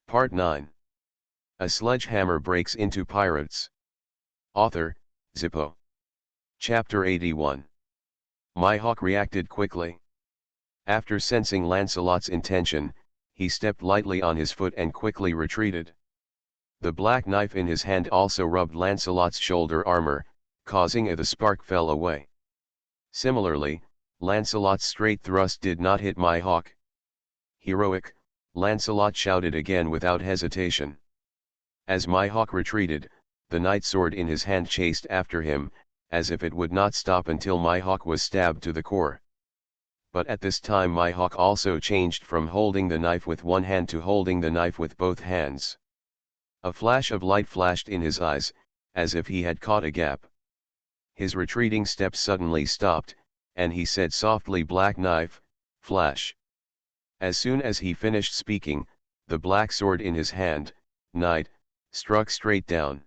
Part 9. A Sledgehammer Breaks into Pirates. Author, Zippo. Chapter 81. Mihawk reacted quickly. After sensing Lancelot's intention, he stepped lightly on his foot and quickly retreated. The black knife in his hand also rubbed Lancelot's shoulder armor, causing the spark fell away. Similarly, Lancelot's straight thrust did not hit Mihawk. Heroic, Lancelot shouted again without hesitation. As Mihawk retreated, the knight sword in his hand chased after him, as if it would not stop until Mihawk was stabbed to the core. But at this time Mihawk also changed from holding the knife with one hand to holding the knife with both hands. A flash of light flashed in his eyes, as if he had caught a gap. His retreating steps suddenly stopped, and he said softly, "Black knife, flash." As soon as he finished speaking, the black sword in his hand, knight, struck straight down.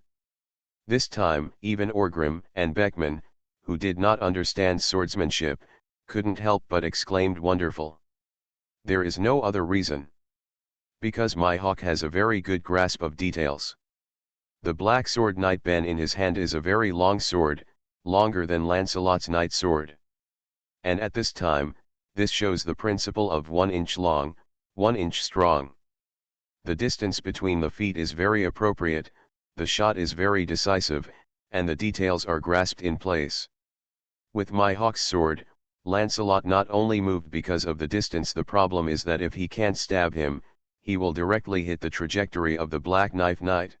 This time, even Orgrim and Beckman, who did not understand swordsmanship, couldn't help but exclaimed, "Wonderful." There is no other reason. Because Mihawk has a very good grasp of details. The black sword knight Ben in his hand is a very long sword, longer than Lancelot's knight sword. And at this time, this shows the principle of 1 inch long, 1 inch strong. The distance between the feet is very appropriate, the shot is very decisive, and the details are grasped in place. With Mihawk's sword, Lancelot not only moved because of the distance. The problem is that if he can't stab him, he will directly hit the trajectory of the black knife knight.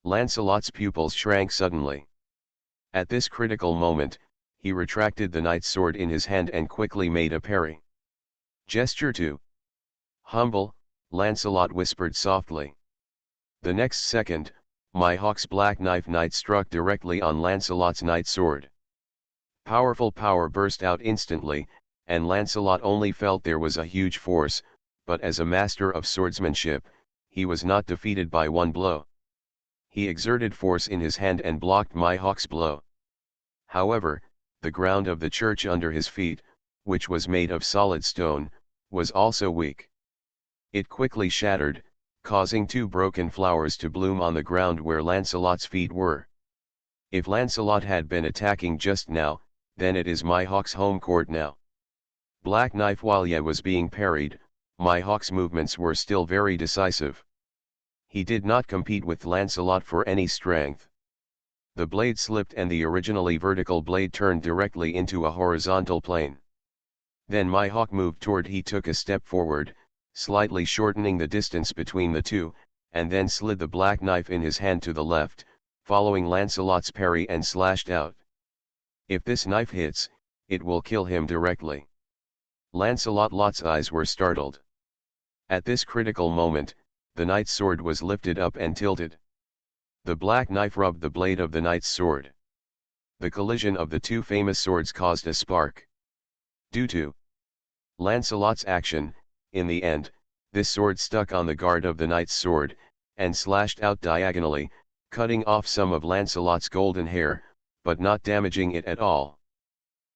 Lancelot's pupils shrank suddenly. At this critical moment, he retracted the knight's sword in his hand and quickly made a parry. "Gesture 2. Humble," Lancelot whispered softly. The next second, Mihawk's black knife knight struck directly on Lancelot's knight sword. Powerful power burst out instantly, and Lancelot only felt there was a huge force, but as a master of swordsmanship, he was not defeated by one blow. He exerted force in his hand and blocked Mihawk's blow. However, the ground of the church under his feet, which was made of solid stone, was also weak. It quickly shattered, causing 2 broken flowers to bloom on the ground where Lancelot's feet were. If Lancelot had been attacking just now, then it is Mihawk's home court now. Black knife while was being parried, Mihawk's movements were still very decisive. He did not compete with Lancelot for any strength. The blade slipped and the originally vertical blade turned directly into a horizontal plane. Then Mihawk moved toward. He took a step forward, slightly shortening the distance between the two, and then slid the black knife in his hand to the left, following Lancelot's parry and slashed out. If this knife hits, it will kill him directly. Lancelot's eyes were startled. At this critical moment, the knight's sword was lifted up and tilted. The black knife rubbed the blade of the knight's sword. The collision of the 2 famous swords caused a spark. Due to Lancelot's action, in the end, this sword stuck on the guard of the knight's sword, and slashed out diagonally, cutting off some of Lancelot's golden hair, but not damaging it at all.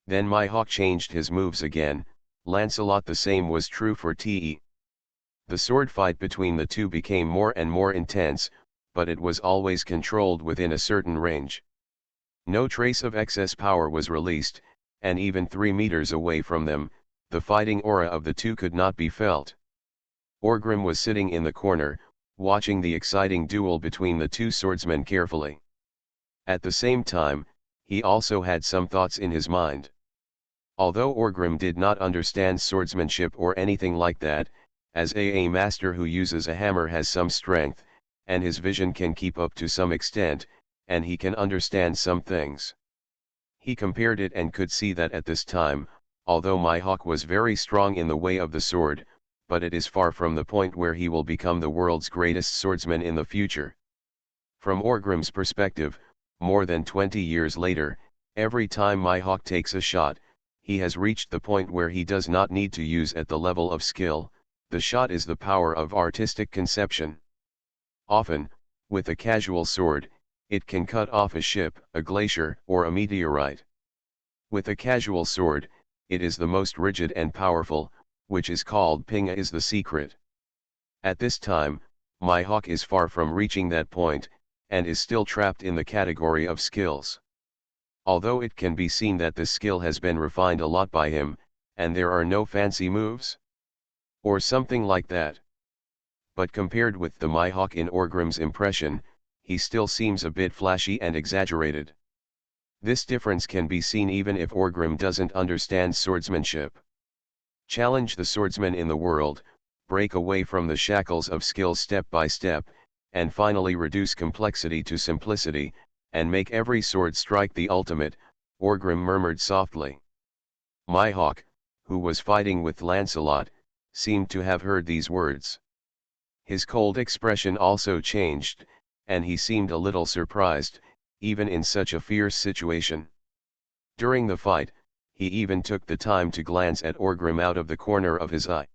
Then Mihawk changed his moves again. Lancelot. The same was true for Te. The sword fight between the two became more and more intense, but it was always controlled within a certain range. No trace of excess power was released, and even 3 meters away from them, the fighting aura of the two could not be felt. Orgrim was sitting in the corner, watching the exciting duel between the 2 swordsmen carefully. At the same time, he also had some thoughts in his mind. Although Orgrim did not understand swordsmanship or anything like that, as a master who uses a hammer has some strength, and his vision can keep up to some extent, and he can understand some things. He compared it and could see that at this time, although Mihawk was very strong in the way of the sword, but it is far from the point where he will become the world's greatest swordsman in the future. From Orgrim's perspective, more than 20 years later, every time Mihawk takes a shot, he has reached the point where he does not need to use at the level of skill. The shot is the power of artistic conception. Often, with a casual sword, it can cut off a ship, a glacier, or a meteorite. With a casual sword, it is the most rigid and powerful, which is called Pinga is the secret. At this time, my hawk is far from reaching that point, and is still trapped in the category of skills. Although it can be seen that the skill has been refined a lot by him, and there are no fancy moves, or something like that. But compared with the Mihawk in Orgrim's impression, he still seems a bit flashy and exaggerated. This difference can be seen even if Orgrim doesn't understand swordsmanship. Challenge the swordsman in the world, break away from the shackles of skill step by step, and finally reduce complexity to simplicity, and make every sword strike the ultimate, Orgrim murmured softly. Mihawk, who was fighting with Lancelot, seemed to have heard these words. His cold expression also changed, and he seemed a little surprised, even in such a fierce situation. During the fight, he even took the time to glance at Orgrim out of the corner of his eye.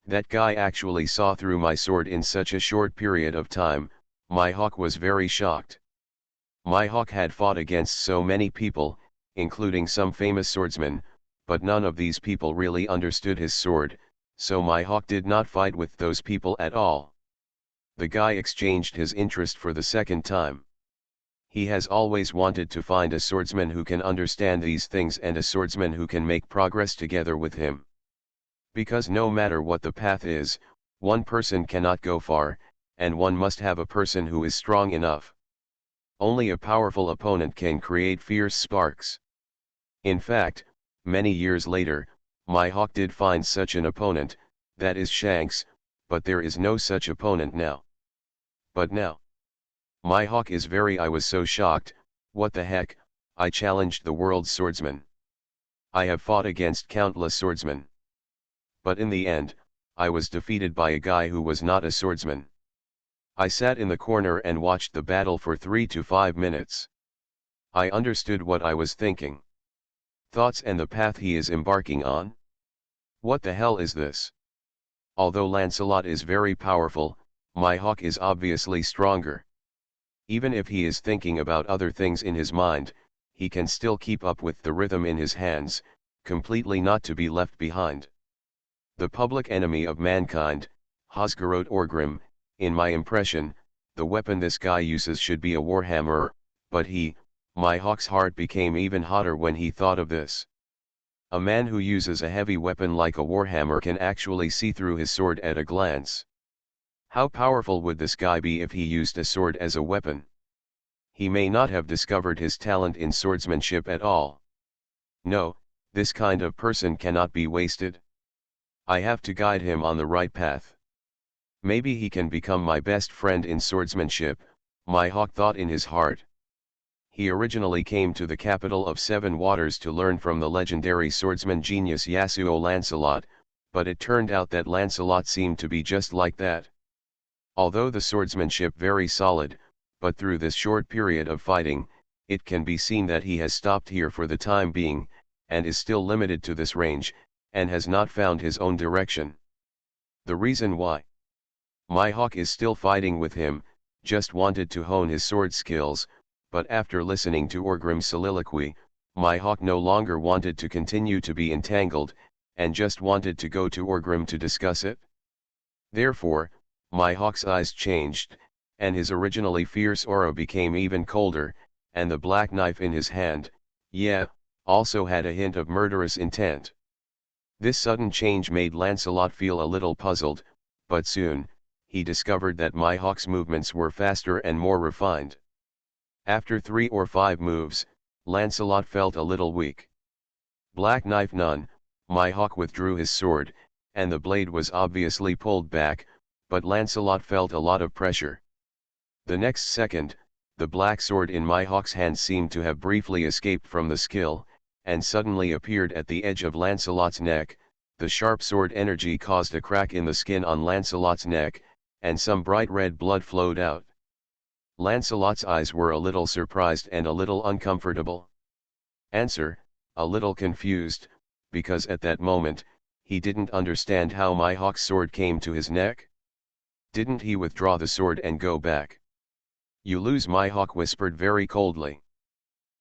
That guy actually saw through my sword in such a short period of time. Mihawk was very shocked. Mihawk had fought against so many people, including some famous swordsmen, but none of these people really understood his sword, so Mihawk did not fight with those people at all. The guy exchanged his interest for the second time. He has always wanted to find a swordsman who can understand these things and a swordsman who can make progress together with him. Because no matter what the path is, one person cannot go far, and one must have a person who is strong enough. Only a powerful opponent can create fierce sparks. In fact, many years later, Mihawk did find such an opponent, that is Shanks, but there is no such opponent now. But now, Mihawk is I was so shocked. What the heck, I challenged the world's swordsman. I have fought against countless swordsmen. But in the end, I was defeated by a guy who was not a swordsman. I sat in the corner and watched the battle for 3 to 5 minutes. I understood what I was thinking. Thoughts and the path he is embarking on? What the hell is this? Although Lancelot is very powerful, Mihawk is obviously stronger. Even if he is thinking about other things in his mind, he can still keep up with the rhythm in his hands, completely not to be left behind. The public enemy of mankind, Hosgarot Orgrim, in my impression, the weapon this guy uses should be a warhammer, but Mihawk's heart became even hotter when he thought of this. A man who uses a heavy weapon like a warhammer can actually see through his sword at a glance. How powerful would this guy be if he used a sword as a weapon? He may not have discovered his talent in swordsmanship at all. No, this kind of person cannot be wasted. I have to guide him on the right path. Maybe he can become my best friend in swordsmanship, Mihawk thought in his heart. He originally came to the capital of Seven Waters to learn from the legendary swordsman genius Yasuo Lancelot, but it turned out that Lancelot seemed to be just like that. Although the swordsmanship very solid, but through this short period of fighting, it can be seen that he has stopped here for the time being, and is still limited to this range, and has not found his own direction. The reason why Mihawk is still fighting with him, just wanted to hone his sword skills, but after listening to Orgrim's soliloquy, Mihawk no longer wanted to continue to be entangled, and just wanted to go to Orgrim to discuss it. Therefore, Mihawk's eyes changed, and his originally fierce aura became even colder, and the black knife in his hand, also had a hint of murderous intent. This sudden change made Lancelot feel a little puzzled, but soon, he discovered that Mihawk's movements were faster and more refined. After 3 or 5 moves, Lancelot felt a little weak. Black knife none, Mihawk withdrew his sword, and the blade was obviously pulled back, but Lancelot felt a lot of pressure. The next second, the black sword in Mihawk's hand seemed to have briefly escaped from the skill, and suddenly appeared at the edge of Lancelot's neck. The sharp sword energy caused a crack in the skin on Lancelot's neck, and some bright red blood flowed out. Lancelot's eyes were a little surprised and a little uncomfortable. Answer, a little confused, because at that moment, he didn't understand how Mihawk's sword came to his neck. Didn't he withdraw the sword and go back? You lose, Mihawk whispered very coldly.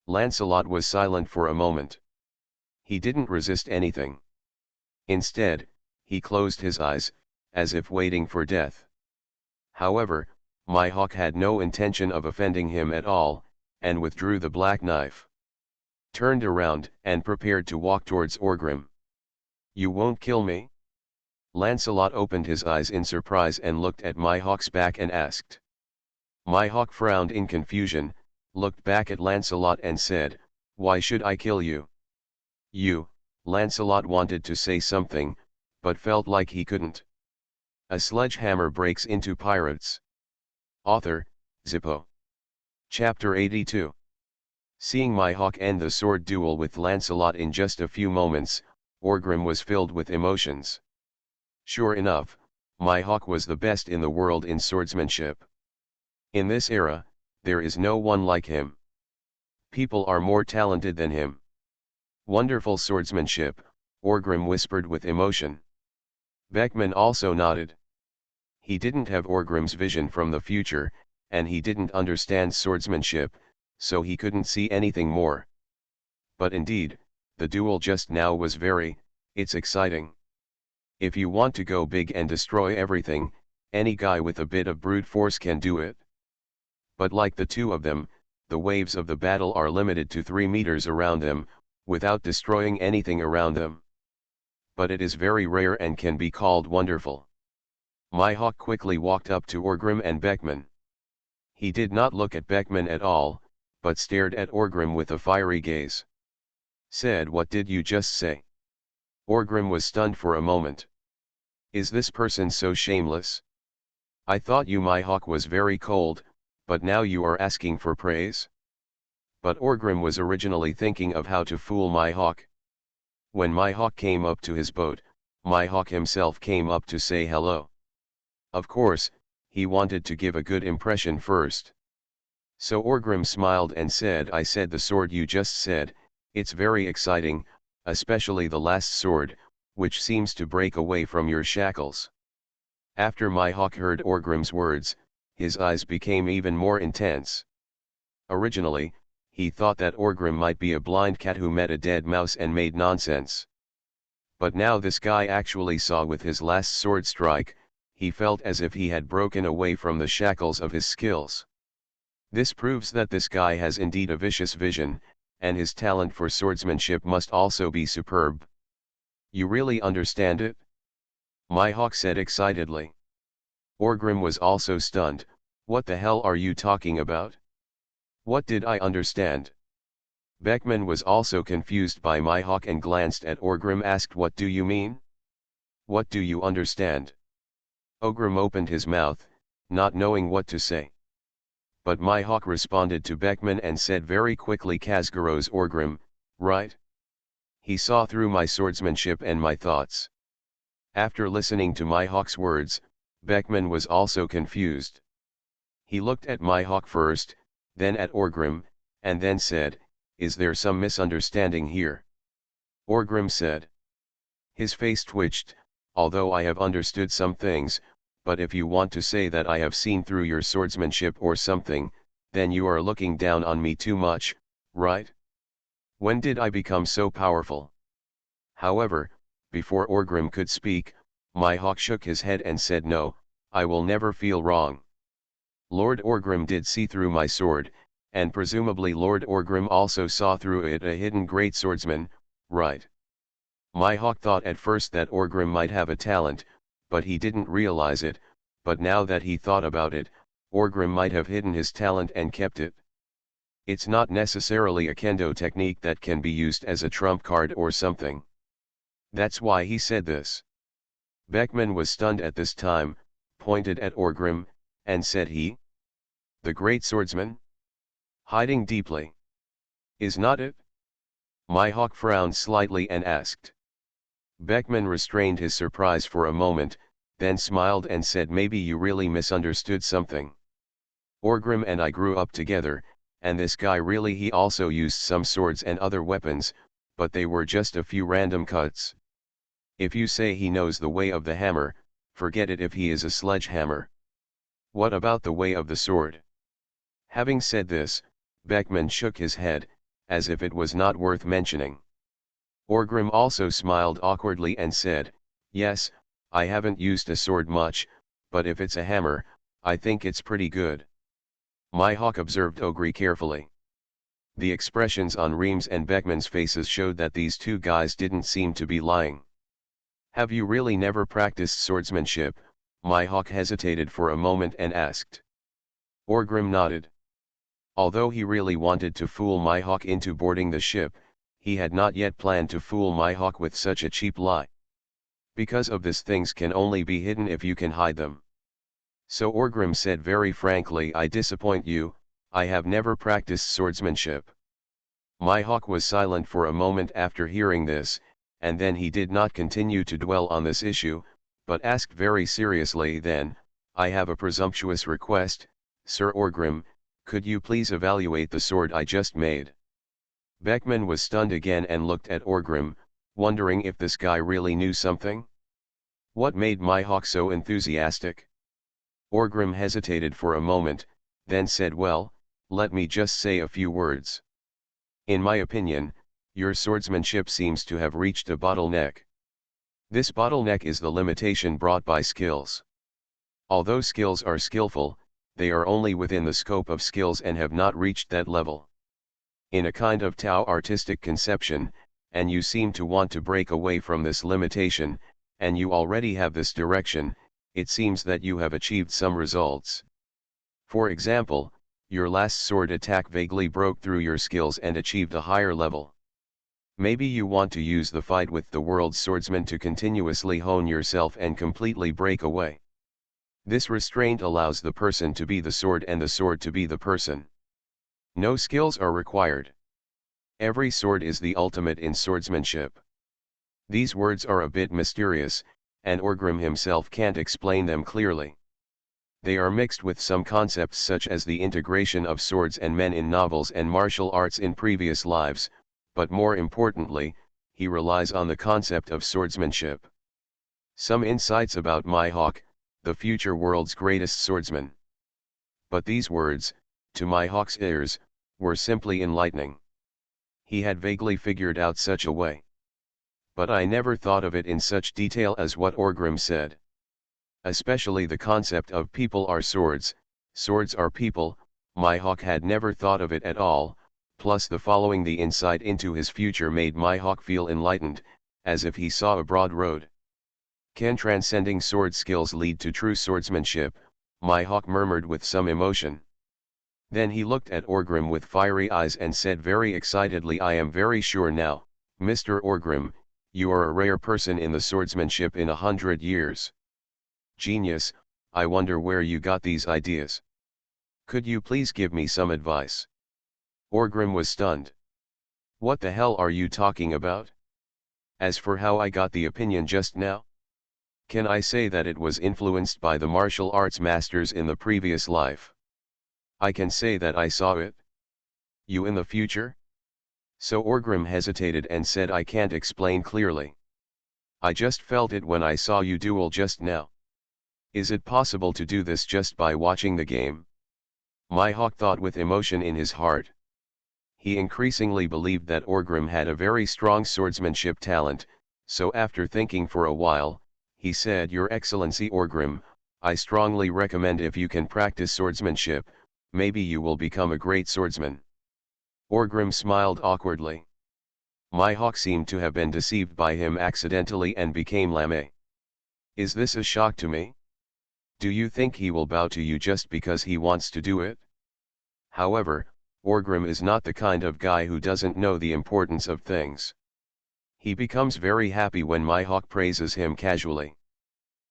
Lancelot was silent for a moment. He didn't resist anything. Instead, he closed his eyes, as if waiting for death. However, my hawk had no intention of offending him at all, and withdrew the black knife. Turned around, and prepared to walk towards Orgrim. "You won't kill me?" Lancelot opened his eyes in surprise and looked at my hawk's back and asked. My hawk frowned in confusion, looked back at Lancelot and said, "Why should I kill you?" Lancelot wanted to say something, but felt like he couldn't. A sledgehammer breaks into pirates. Author, Zippo. Chapter 82. Seeing my hawk end the sword duel with Lancelot in just a few moments, Orgrim was filled with emotions. Sure enough, my hawk was the best in the world in swordsmanship. In this era, there is no one like him. People are more talented than him. Wonderful swordsmanship, Orgrim whispered with emotion. Beckman also nodded. He didn't have Orgrim's vision from the future, and he didn't understand swordsmanship, so he couldn't see anything more. But indeed, the duel just now was it's exciting. If you want to go big and destroy everything, any guy with a bit of brute force can do it. But like the two of them, the waves of the battle are limited to 3 meters around them, without destroying anything around them. But it is very rare and can be called wonderful. My hawk quickly walked up to Orgrim and Beckman. He did not look at Beckman at all, but stared at Orgrim with a fiery gaze. Said, "What did you just say?" Orgrim was stunned for a moment. Is this person so shameless? I thought you, my hawk, was very cold, but now you are asking for praise? But Orgrim was originally thinking of how to fool my hawk. When my hawk came up to his boat, my hawk himself came up to say hello. Of course, he wanted to give a good impression first. So Orgrim smiled and said, "I said the sword you just said, it's very exciting, especially the last sword, which seems to break away from your shackles." After my hawk heard Orgrim's words, his eyes became even more intense. Originally, he thought that Orgrim might be a blind cat who met a dead mouse and made nonsense. But now this guy actually saw with his last sword strike, he felt as if he had broken away from the shackles of his skills. This proves that this guy has indeed a vicious vision, and his talent for swordsmanship must also be superb. You really understand it? My hawk said excitedly. Orgrim was also stunned. What the hell are you talking about? What did I understand? Beckman was also confused by my hawk and glanced at Orgrim, asked, "What do you mean? What do you understand?" Orgrim opened his mouth, not knowing what to say. But my hawk responded to Beckman and said very quickly, "Kazgaro's Orgrim, right? He saw through my swordsmanship and my thoughts." After listening to my hawk's words, Beckman was also confused. He looked at my hawk first, then at Orgrim, and then said, "Is there some misunderstanding here?" Orgrim said. His face twitched, "Although I have understood some things, but if you want to say that I have seen through your swordsmanship or something, then you are looking down on me too much, right? When did I become so powerful?" However, before Orgrim could speak, my hawk shook his head and said, "No, I will never feel wrong. Lord Orgrim did see through my sword, and presumably Lord Orgrim also saw through it, a hidden great swordsman, right?" My hawk thought at first that Orgrim might have a talent, but he didn't realize it, but now that he thought about it, Orgrim might have hidden his talent and kept it. It's not necessarily a kendo technique that can be used as a trump card or something. That's why he said this. Beckman was stunned at this time, pointed at Orgrim, and said, "He? The great swordsman? Hiding deeply? Is not it?" My hawk frowned slightly and asked. Beckman restrained his surprise for a moment, then smiled and said, "Maybe you really misunderstood something. Orgrim and I grew up together, and this guy he also used some swords and other weapons, but they were just a few random cuts. If you say he knows the way of the hammer, forget it if he is a sledgehammer. What about the way of the sword?" Having said this, Beckman shook his head, as if it was not worth mentioning. Orgrim also smiled awkwardly and said, "Yes, I haven't used a sword much, but if it's a hammer, I think it's pretty good. Mihawk observed Ogre carefully. The expressions on Reams and Beckman's faces showed that these two guys didn't seem to be lying. Have you really never practiced swordsmanship? Mihawk hesitated for a moment and asked. Orgrim nodded. Although he really wanted to fool Mihawk into boarding the ship, he had not yet planned to fool Mihawk with such a cheap lie. Because of this, things can only be hidden if you can hide them. So Orgrim said very frankly, I disappoint you, I have never practiced swordsmanship. Mihawk was silent for a moment after hearing this, and then he did not continue to dwell on this issue, but asked very seriously then, I have a presumptuous request, Sir Orgrim, could you please evaluate the sword I just made? Beckman was stunned again and looked at Orgrim, wondering if this guy really knew something. What made Mihawk so enthusiastic? Orgrim hesitated for a moment, then said, well, let me just say a few words. In my opinion, your swordsmanship seems to have reached a bottleneck. This bottleneck is the limitation brought by skills. Although skills are skillful, they are only within the scope of skills and have not reached that level. In a kind of Tao artistic conception, and you seem to want to break away from this limitation, and you already have this direction, it seems that you have achieved some results. For example, your last sword attack vaguely broke through your skills and achieved a higher level. Maybe you want to use the fight with the world's swordsman to continuously hone yourself and completely break away. This restraint allows the person to be the sword and the sword to be the person. No skills are required. Every sword is the ultimate in swordsmanship. These words are a bit mysterious, and Orgrim himself can't explain them clearly. They are mixed with some concepts such as the integration of swords and men in novels and martial arts in previous lives, but more importantly, he relies on the concept of swordsmanship. Some insights about Mihawk, the future world's greatest swordsman. But these words, to Mihawk's ears, were simply enlightening. He had vaguely figured out such a way. But I never thought of it in such detail as what Orgrim said. Especially the concept of people are swords, swords are people, Mihawk had never thought of it at all, plus the following the insight into his future made Mihawk feel enlightened, as if he saw a broad road. Can transcending sword skills lead to true swordsmanship? Mihawk murmured with some emotion. Then he looked at Orgrim with fiery eyes and said very excitedly, I am very sure now, Mr. Orgrim, you are a rare person in the swordsmanship in 100 years. Genius, I wonder where you got these ideas. Could you please give me some advice? Orgrim was stunned. What the hell are you talking about? As for how I got the opinion just now? Can I say that it was influenced by the martial arts masters in the previous life? I can say that I saw it. You in the future? So Orgrim hesitated and said, I can't explain clearly. I just felt it when I saw you duel just now. Is it possible to do this just by watching the game? Mihawk thought with emotion in his heart. He increasingly believed that Orgrim had a very strong swordsmanship talent, so after thinking for a while, he said, Your Excellency Orgrim, I strongly recommend if you can practice swordsmanship, maybe you will become a great swordsman. Orgrim smiled awkwardly. Mihawk seemed to have been deceived by him accidentally and became lame. Is this a shock to me? Do you think he will bow to you just because he wants to do it? However, Orgrim is not the kind of guy who doesn't know the importance of things. He becomes very happy when Mihawk praises him casually.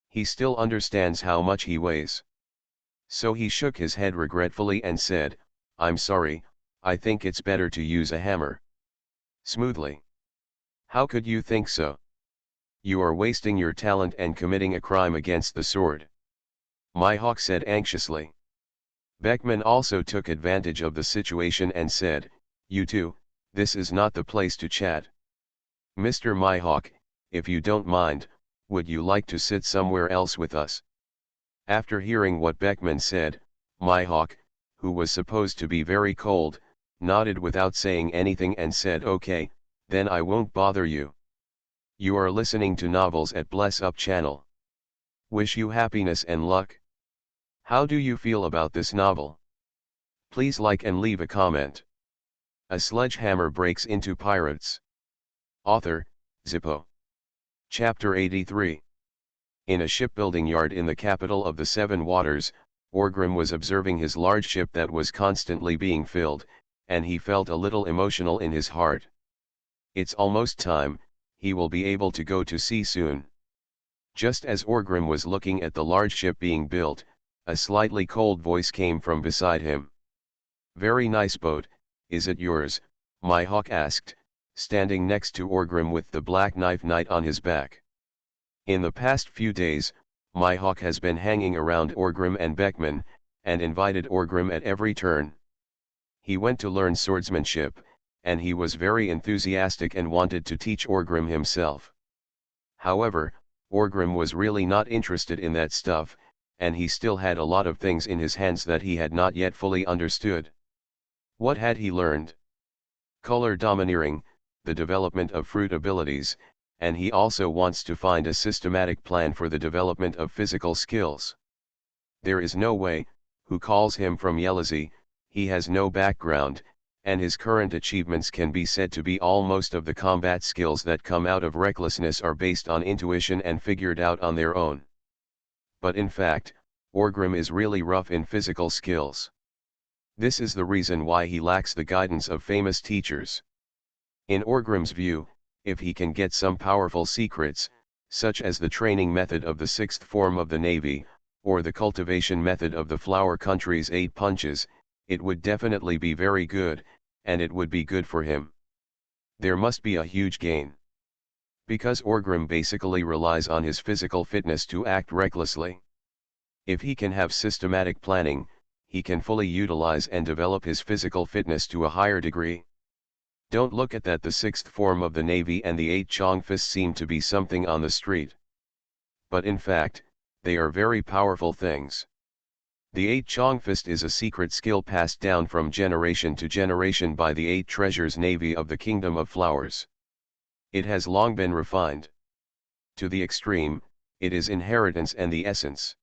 He still understands how much he weighs. So he shook his head regretfully and said, I'm sorry, I think it's better to use a hammer. Smoothly. How could you think so? You are wasting your talent and committing a crime against the sword. Mihawk said anxiously. Beckman also took advantage of the situation and said, You two, this is not the place to chat. Mr. Mihawk, if you don't mind, would you like to sit somewhere else with us? After hearing what Beckman said, Mihawk, who was supposed to be very cold, nodded without saying anything and said, Okay, then I won't bother you. You are listening to novels at Bless Up channel. Wish you happiness and luck. How do you feel about this novel? Please like and leave a comment. A sledgehammer breaks into pirates. Author, Zippo. Chapter 83. In a shipbuilding yard in the capital of the Seven Waters, Orgrim was observing his large ship that was constantly being filled, and he felt a little emotional in his heart. It's almost time, he will be able to go to sea soon. Just as Orgrim was looking at the large ship being built, a slightly cold voice came from beside him. "Very nice boat, is it yours?" Mihawk asked, standing next to Orgrim with the black knight on his back. In the past few days, Mihawk has been hanging around Orgrim and Beckman, and invited Orgrim at every turn. He went to learn swordsmanship, and he was very enthusiastic and wanted to teach Orgrim himself. However, Orgrim was really not interested in that stuff, and he still had a lot of things in his hands that he had not yet fully understood. What had he learned? Color domineering, the development of fruit abilities, and he also wants to find a systematic plan for the development of physical skills. There is no way, who calls him from Yelazi, he has no background, and his current achievements can be said to be almost of the combat skills that come out of recklessness are based on intuition and figured out on their own. But in fact, Orgrim is really rough in physical skills. This is the reason why he lacks the guidance of famous teachers. In Orgrim's view, if he can get some powerful secrets, such as the training method of the sixth form of the Navy, or the cultivation method of the Flower Country's 8 punches, it would definitely be very good, and it would be good for him. There must be a huge gain. Because Orgrim basically relies on his physical fitness to act recklessly. If he can have systematic planning, he can fully utilize and develop his physical fitness to a higher degree. Don't look at that. The sixth form of the Navy and the 8 Chong fists seem to be something on the street. But in fact, they are very powerful things. The 8 Chong fist is a secret skill passed down from generation to generation by the 8 treasures Navy of the Kingdom of Flowers. It has long been refined. To the extreme, it is inheritance and the essence.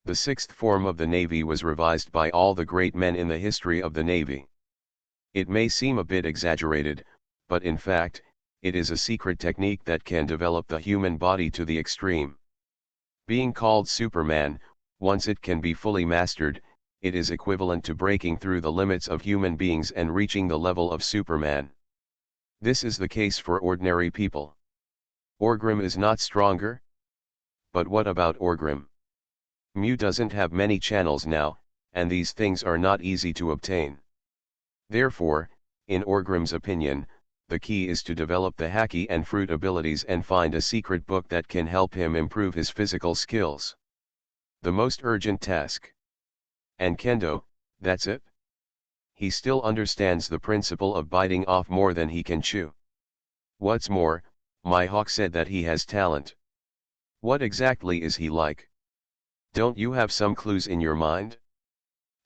The sixth form of the Navy was revised by all the great men in the history of the Navy. It may seem a bit exaggerated, but in fact, it is a secret technique that can develop the human body to the extreme. Being called Superman, once it can be fully mastered, it is equivalent to breaking through the limits of human beings and reaching the level of Superman. This is the case for ordinary people. Orgrim is not stronger? But what about Orgrim? Mew doesn't have many channels now, and these things are not easy to obtain. Therefore, in Orgrim's opinion, the key is to develop the haki and fruit abilities and find a secret book that can help him improve his physical skills. The most urgent task. And Kendo, that's it? He still understands the principle of biting off more than he can chew. What's more, Mihawk said that he has talent. What exactly is he like? Don't you have some clues in your mind?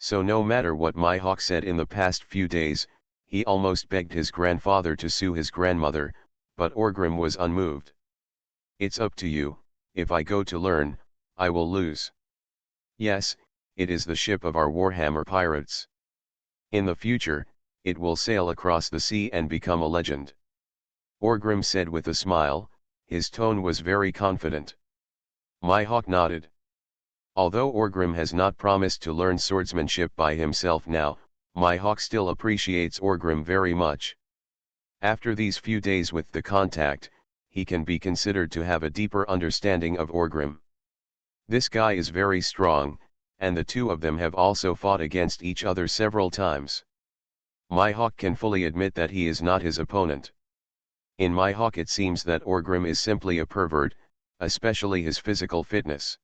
So no matter what Mihawk said in the past few days, he almost begged his grandfather to sue his grandmother, but Orgrim was unmoved. It's up to you, if I go to learn, I will lose. Yes, it is the ship of our Warhammer pirates. In the future, it will sail across the sea and become a legend. Orgrim said with a smile, his tone was very confident. Mihawk nodded. Although Orgrim has not promised to learn swordsmanship by himself now, Mihawk still appreciates Orgrim very much. After these few days with the contact, he can be considered to have a deeper understanding of Orgrim. This guy is very strong, and the two of them have also fought against each other several times. Mihawk can fully admit that he is not his opponent. In Mihawk it seems that Orgrim is simply a pervert, especially his physical fitness.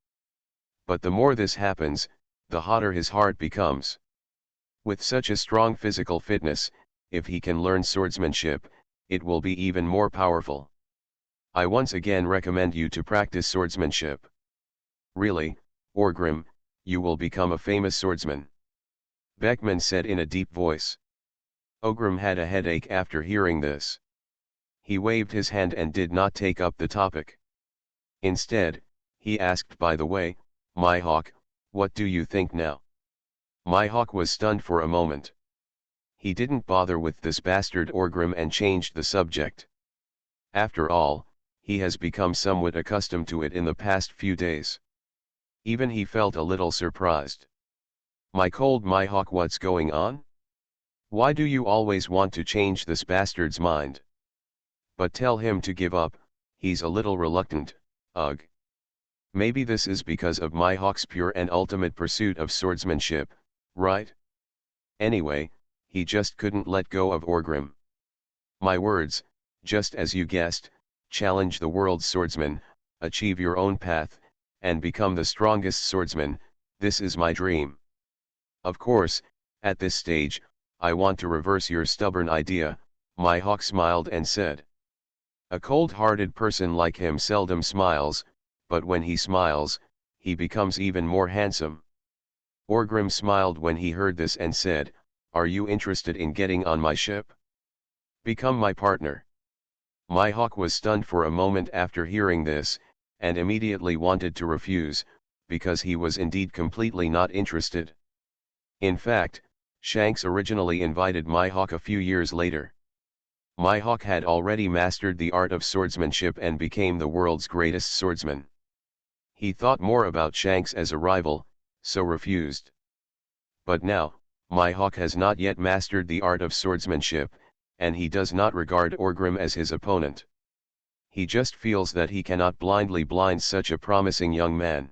But the more this happens, the hotter his heart becomes. With such a strong physical fitness, if he can learn swordsmanship, it will be even more powerful. I once again recommend you to practice swordsmanship. Really, Orgrim, you will become a famous swordsman. Beckman said in a deep voice. Orgrim had a headache after hearing this. He waved his hand and did not take up the topic. Instead, he asked, by the way, Mihawk, What do you think now? My hawk was stunned for a moment. He didn't bother with this bastard Orgrim and changed the subject. After all, he has become somewhat accustomed to it in the past few days. Even he felt a little surprised. My hawk, what's going on? Why do you always want to change this bastard's mind? But tell him to give up, he's a little reluctant, ugh. Maybe this is because of my hawk's pure and ultimate pursuit of swordsmanship, right? Anyway, he just couldn't let go of Orgrim. My words, just as you guessed, challenge the world's swordsman, achieve your own path, and become the strongest swordsman, this is my dream. Of course, at this stage, I want to reverse your stubborn idea, my hawk smiled and said. A cold-hearted person like him seldom smiles, but when he smiles, he becomes even more handsome. Orgrim smiled when he heard this and said, are you interested in getting on my ship? Become my partner. My hawk was stunned for a moment after hearing this, and immediately wanted to refuse, because he was indeed completely not interested. In fact, Shanks originally invited my hawk a few years later. My hawk had already mastered the art of swordsmanship and became the world's greatest swordsman. He thought more about Shanks as a rival, so refused. But now, my hawk has not yet mastered the art of swordsmanship, and he does not regard Orgrim as his opponent. He just feels that he cannot blindly blind such a promising young man.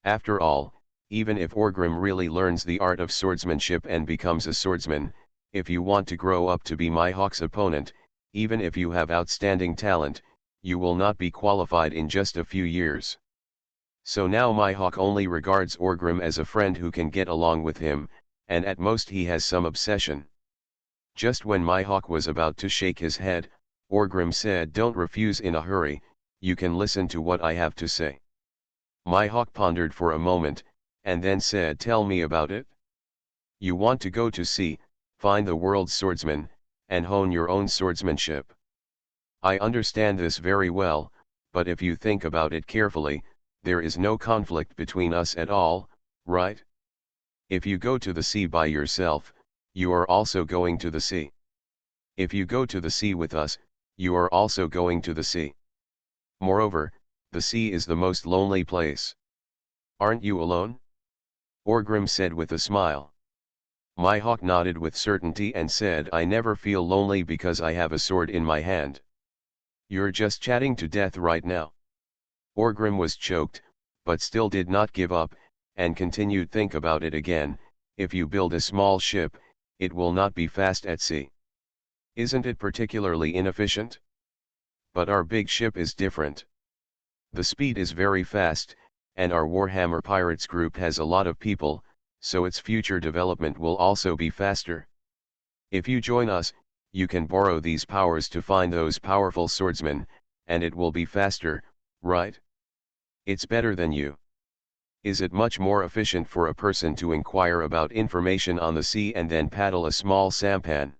After all, even if Orgrim really learns the art of swordsmanship and becomes a swordsman, if you want to grow up to be my hawk's opponent, even if you have outstanding talent, you will not be qualified in just a few years. So now my hawk only regards Orgrim as a friend who can get along with him, and at most he has some obsession. Just when my hawk was about to shake his head, Orgrim said, don't refuse in a hurry, you can listen to what I have to say. My hawk pondered for a moment, and then said, tell me about it. You want to go to sea, find the world's swordsman, and hone your own swordsmanship. I understand this very well, but if you think about it carefully, there is no conflict between us at all, right? If you go to the sea by yourself, you are also going to the sea. If you go to the sea with us, you are also going to the sea. Moreover, the sea is the most lonely place. Aren't you alone? Orgrim said with a smile. My hawk nodded with certainty and said, I never feel lonely because I have a sword in my hand. You're just chatting to death right now. Orgrim was choked, but still did not give up, and continued, think about it again, if you build a small ship, it will not be fast at sea. Isn't it particularly inefficient? But our big ship is different. The speed is very fast, and our Warhammer Pirates group has a lot of people, so its future development will also be faster. If you join us, you can borrow these powers to find those powerful swordsmen, and it will be faster, right? It's better than you. Is it much more efficient for a person to inquire about information on the sea and then paddle a small sampan?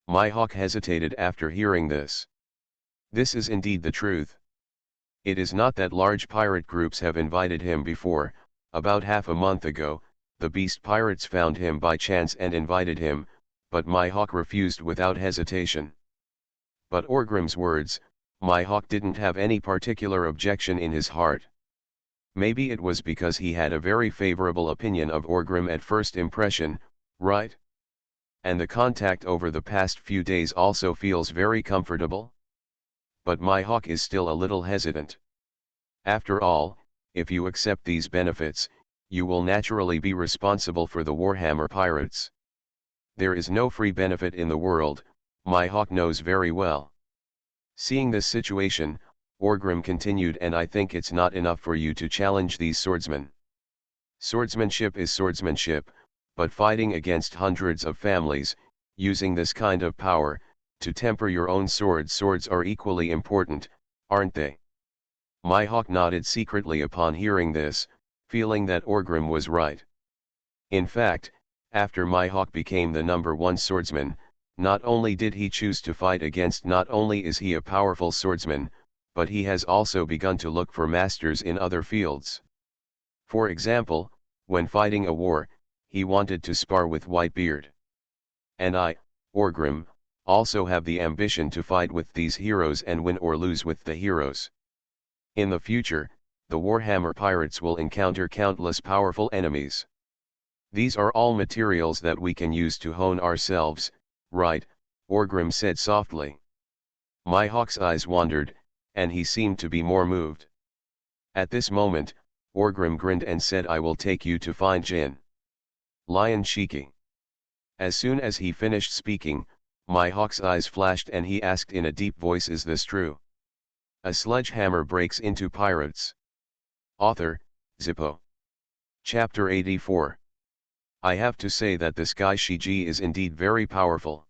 My hawk hesitated after hearing this. This is indeed the truth. It is not that large pirate groups have invited him before. About half a month ago, the beast pirates found him by chance and invited him, but my hawk refused without hesitation. But Orgrim's words, my hawk didn't have any particular objection in his heart. Maybe it was because he had a very favorable opinion of Orgrim at first impression, right? And the contact over the past few days also feels very comfortable. But my hawk is still a little hesitant. After all, if you accept these benefits, you will naturally be responsible for the Warhammer Pirates. There is no free benefit in the world, my hawk knows very well. Seeing this situation, Orgrim continued, and I think it's not enough for you to challenge these swordsmen. Swordsmanship is swordsmanship, but fighting against hundreds of families, using this kind of power, to temper your own swords are equally important, aren't they? My hawk nodded secretly upon hearing this, feeling that Orgrim was right. In fact, after my hawk became the #1 swordsman, not only did he choose to fight against, not only is he a powerful swordsman, but he has also begun to look for masters in other fields. For example, when fighting a war, he wanted to spar with Whitebeard. And I, Orgrim, also have the ambition to fight with these heroes and win or lose with the heroes. In the future, the Warhammer pirates will encounter countless powerful enemies. These are all materials that we can use to hone ourselves, right? Orgrim said softly. Mihawk's eyes wandered, and he seemed to be more moved. At this moment, Orgrim grinned and said, I will take you to find Jin Lion Shiki. As soon as he finished speaking, Mihawk's eyes flashed and he asked in a deep voice, is this true? A sledgehammer breaks into pirates. Author, Zippo. Chapter 84. I have to say that this guy Shiji is indeed very powerful.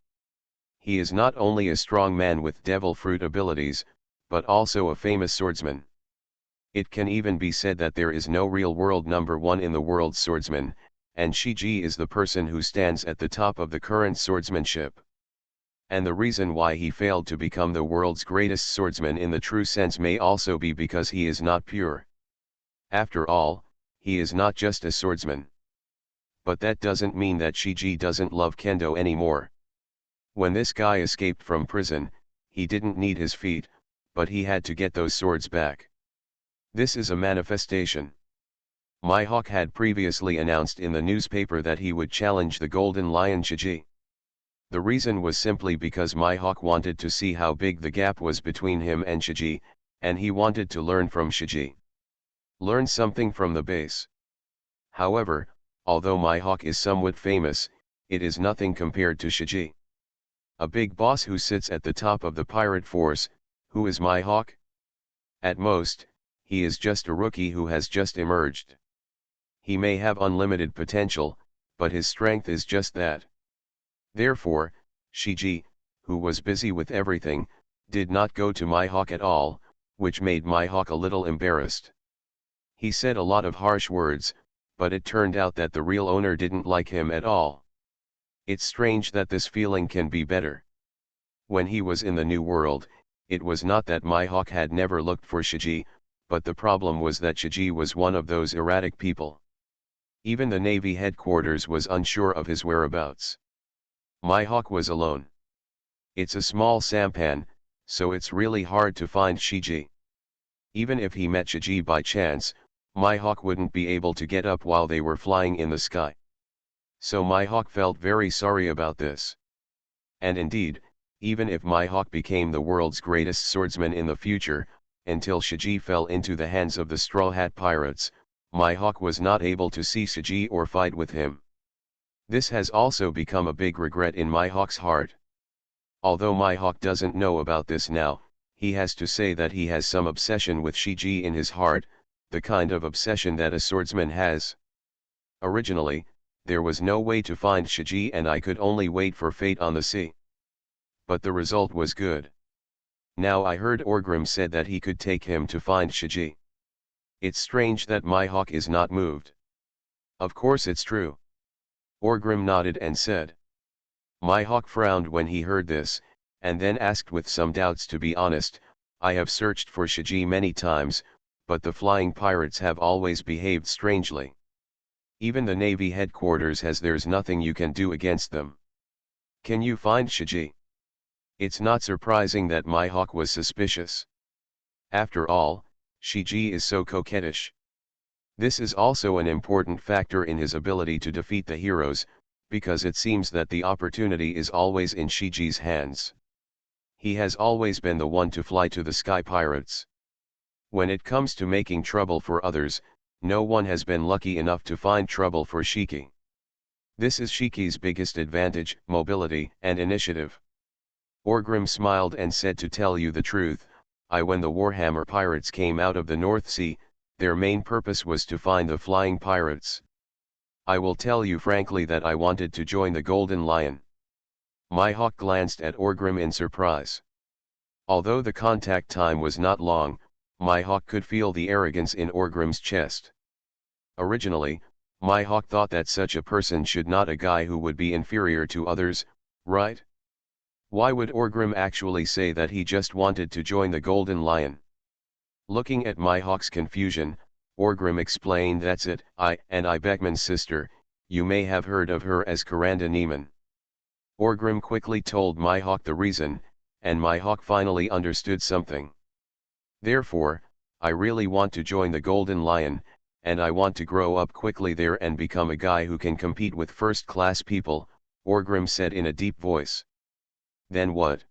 He is not only a strong man with devil fruit abilities, but also a famous swordsman. It can even be said that there is no real world number one in the world's swordsman, and Shiji is the person who stands at the top of the current swordsmanship. And the reason why he failed to become the world's greatest swordsman in the true sense may also be because he is not pure. After all, he is not just a swordsman. But that doesn't mean that Shiji doesn't love kendo anymore. When this guy escaped from prison, he didn't need his feet, but he had to get those swords back. This is a manifestation. Mihawk had previously announced in the newspaper that he would challenge the Golden Lion Shiji. The reason was simply because Mihawk wanted to see how big the gap was between him and Shiji, and he wanted to learn from Shiji. Learn something from the base. However, although Mihawk is somewhat famous, it is nothing compared to Shiji. A big boss who sits at the top of the pirate force. Who is Mihawk? At most, he is just a rookie who has just emerged. He may have unlimited potential, but his strength is just that. Therefore, Shiji, who was busy with everything, did not go to Mihawk at all, which made Mihawk a little embarrassed. He said a lot of harsh words, but it turned out that the real owner didn't like him at all. It's strange that this feeling can be better. When he was in the New World, it was not that Mihawk had never looked for Shiji, but the problem was that Shiji was one of those erratic people. Even the Navy headquarters was unsure of his whereabouts. Mihawk was alone. It's a small sampan, so it's really hard to find Shiji. Even if he met Shiji by chance, Mihawk wouldn't be able to get up while they were flying in the sky. So Mihawk felt very sorry about this. And indeed, even if Mihawk became the world's greatest swordsman in the future, until Shiji fell into the hands of the Straw Hat Pirates, Mihawk was not able to see Shiji or fight with him. This has also become a big regret in Mihawk's heart. Although Mihawk doesn't know about this now, he has to say that he has some obsession with Shiji in his heart, the kind of obsession that a swordsman has. Originally, there was no way to find Shiji and I could only wait for fate on the sea. But the result was good. Now I heard Orgrim said that he could take him to find Shiji. It's strange that Mihawk is not moved. Of course it's true. Orgrim nodded and said. Mihawk frowned when he heard this, and then asked with some doubts, to be honest, I have searched for Shiji many times, but the flying pirates have always behaved strangely. Even the Navy headquarters has there's nothing you can do against them. Can you find Shiji? It's not surprising that Mihawk was suspicious. After all, Shiji is so coquettish. This is also an important factor in his ability to defeat the heroes, because it seems that the opportunity is always in Shiji's hands. He has always been the one to fly to the sky pirates. When it comes to making trouble for others, no one has been lucky enough to find trouble for Shiki. This is Shiki's biggest advantage, mobility and initiative. Orgrim smiled and said, to tell you the truth, when the Warhammer pirates came out of the North Sea, their main purpose was to find the flying pirates. I will tell you frankly that I wanted to join the Golden Lion. Mihawk glanced at Orgrim in surprise. Although the contact time was not long, Mihawk could feel the arrogance in Orgrim's chest. Originally, Mihawk thought that such a person should not a guy who would be inferior to others, right? Why would Orgrim actually say that he just wanted to join the Golden Lion? Looking at Mihawk's confusion, Orgrim explained, that's it, I Beckman's sister, you may have heard of her as Karanda Neiman. Orgrim quickly told Mihawk the reason, and Mihawk finally understood something. Therefore, I really want to join the Golden Lion, and I want to grow up quickly there and become a guy who can compete with first-class people, Orgrim said in a deep voice. Then what?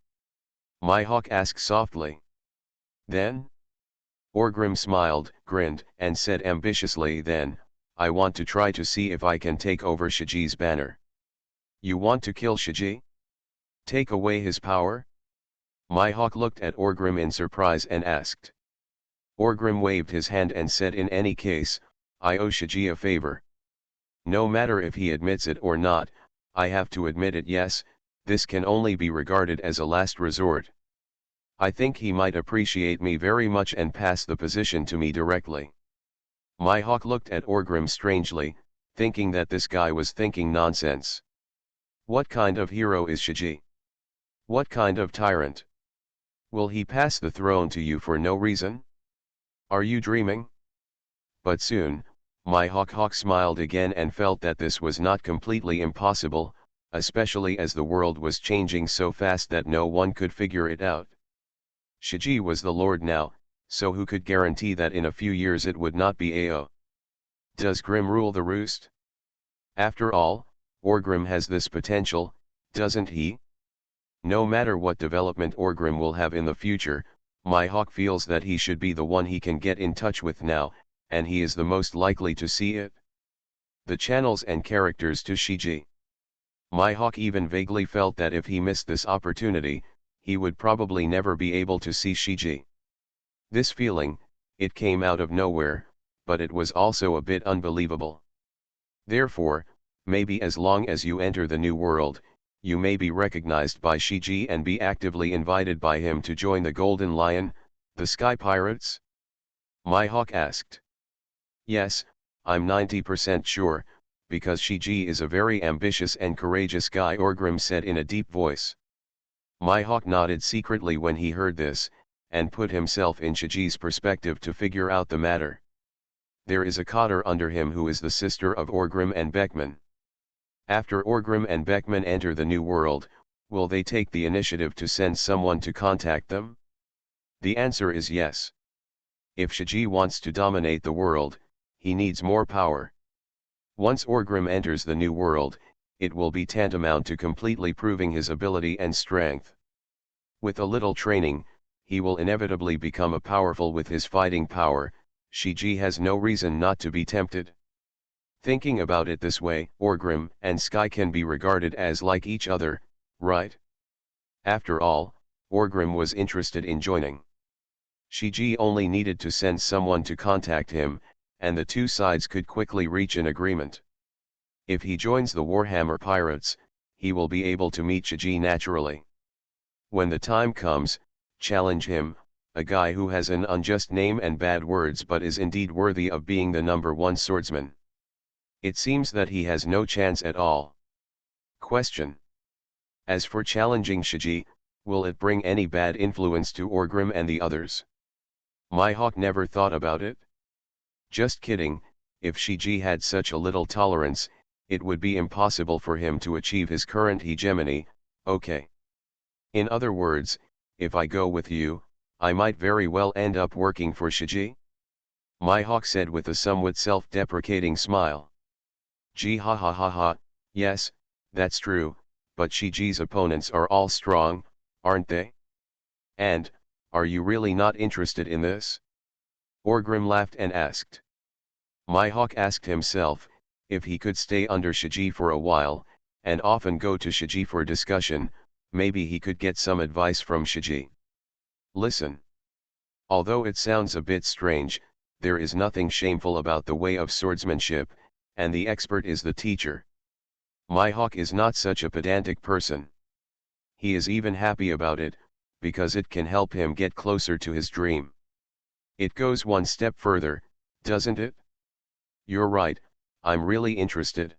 Mihawk asked softly. Then? Orgrim smiled, grinned, and said ambitiously, then, I want to try to see if I can take over Shiji's banner. You want to kill Shiji? Take away his power? Mihawk looked at Orgrim in surprise and asked. Orgrim waved his hand and said, in any case, I owe Shiji a favor. No matter if he admits it or not, I have to admit it. Yes, this can only be regarded as a last resort. I think he might appreciate me very much and pass the position to me directly. Mihawk looked at Orgrim strangely, thinking that this guy was thinking nonsense. What kind of hero is Shiji? What kind of tyrant? Will he pass the throne to you for no reason? Are you dreaming? But soon, Mihawk smiled again and felt that this was not completely impossible, especially as the world was changing so fast that no one could figure it out. Shiji was the Lord now, so who could guarantee that in a few years it would not be Ao? Does Grim rule the roost? After all, Orgrim has this potential, doesn't he? No matter what development Orgrim will have in the future, Mihawk feels that he should be the one he can get in touch with now, and he is the most likely to see it. The channels and characters to Shiji. Mihawk even vaguely felt that if he missed this opportunity, he would probably never be able to see Shiji. This feeling, it came out of nowhere, but it was also a bit unbelievable. Therefore, maybe as long as you enter the new world, you may be recognized by Shiji and be actively invited by him to join the Golden Lion, the Sky Pirates? Mihawk asked. Yes, I'm 90% sure, because Shiji is a very ambitious and courageous guy, Orgrim said in a deep voice. Mihawk nodded secretly when he heard this, and put himself in Shiji's perspective to figure out the matter. There is a cotter under him who is the sister of Orgrim and Beckman. After Orgrim and Beckman enter the new world, will they take the initiative to send someone to contact them? The answer is yes. If Shiji wants to dominate the world, he needs more power. Once Orgrim enters the new world, it will be tantamount to completely proving his ability and strength. With a little training, he will inevitably become powerful with his fighting power. Shiji has no reason not to be tempted. Thinking about it this way, Orgrim and Sky can be regarded as like each other, right? After all, Orgrim was interested in joining. Shiji only needed to send someone to contact him, and the two sides could quickly reach an agreement. If he joins the Warhammer Pirates, he will be able to meet Shiji naturally. When the time comes, challenge him, a guy who has an unjust name and bad words but is indeed worthy of being the #1 swordsman. It seems that he has no chance at all. Question. As for challenging Shiji, will it bring any bad influence to Orgrim and the others? Mihawk never thought about it. Just kidding, if Shiji had such a little tolerance, it would be impossible for him to achieve his current hegemony, okay. In other words, if I go with you, I might very well end up working for Shiji? Mihawk said with a somewhat self-deprecating smile. Gee ha ha ha ha, yes, that's true, but Shiji's opponents are all strong, aren't they? And, are you really not interested in this? Orgrim laughed and asked. Mihawk asked himself, if he could stay under Shiji for a while, and often go to Shiji for discussion, maybe he could get some advice from Shiji. Listen. Although it sounds a bit strange, there is nothing shameful about the way of swordsmanship, and the expert is the teacher. Mihawk is not such a pedantic person. He is even happy about it, because it can help him get closer to his dream. It goes one step further, doesn't it? You're right, I'm really interested.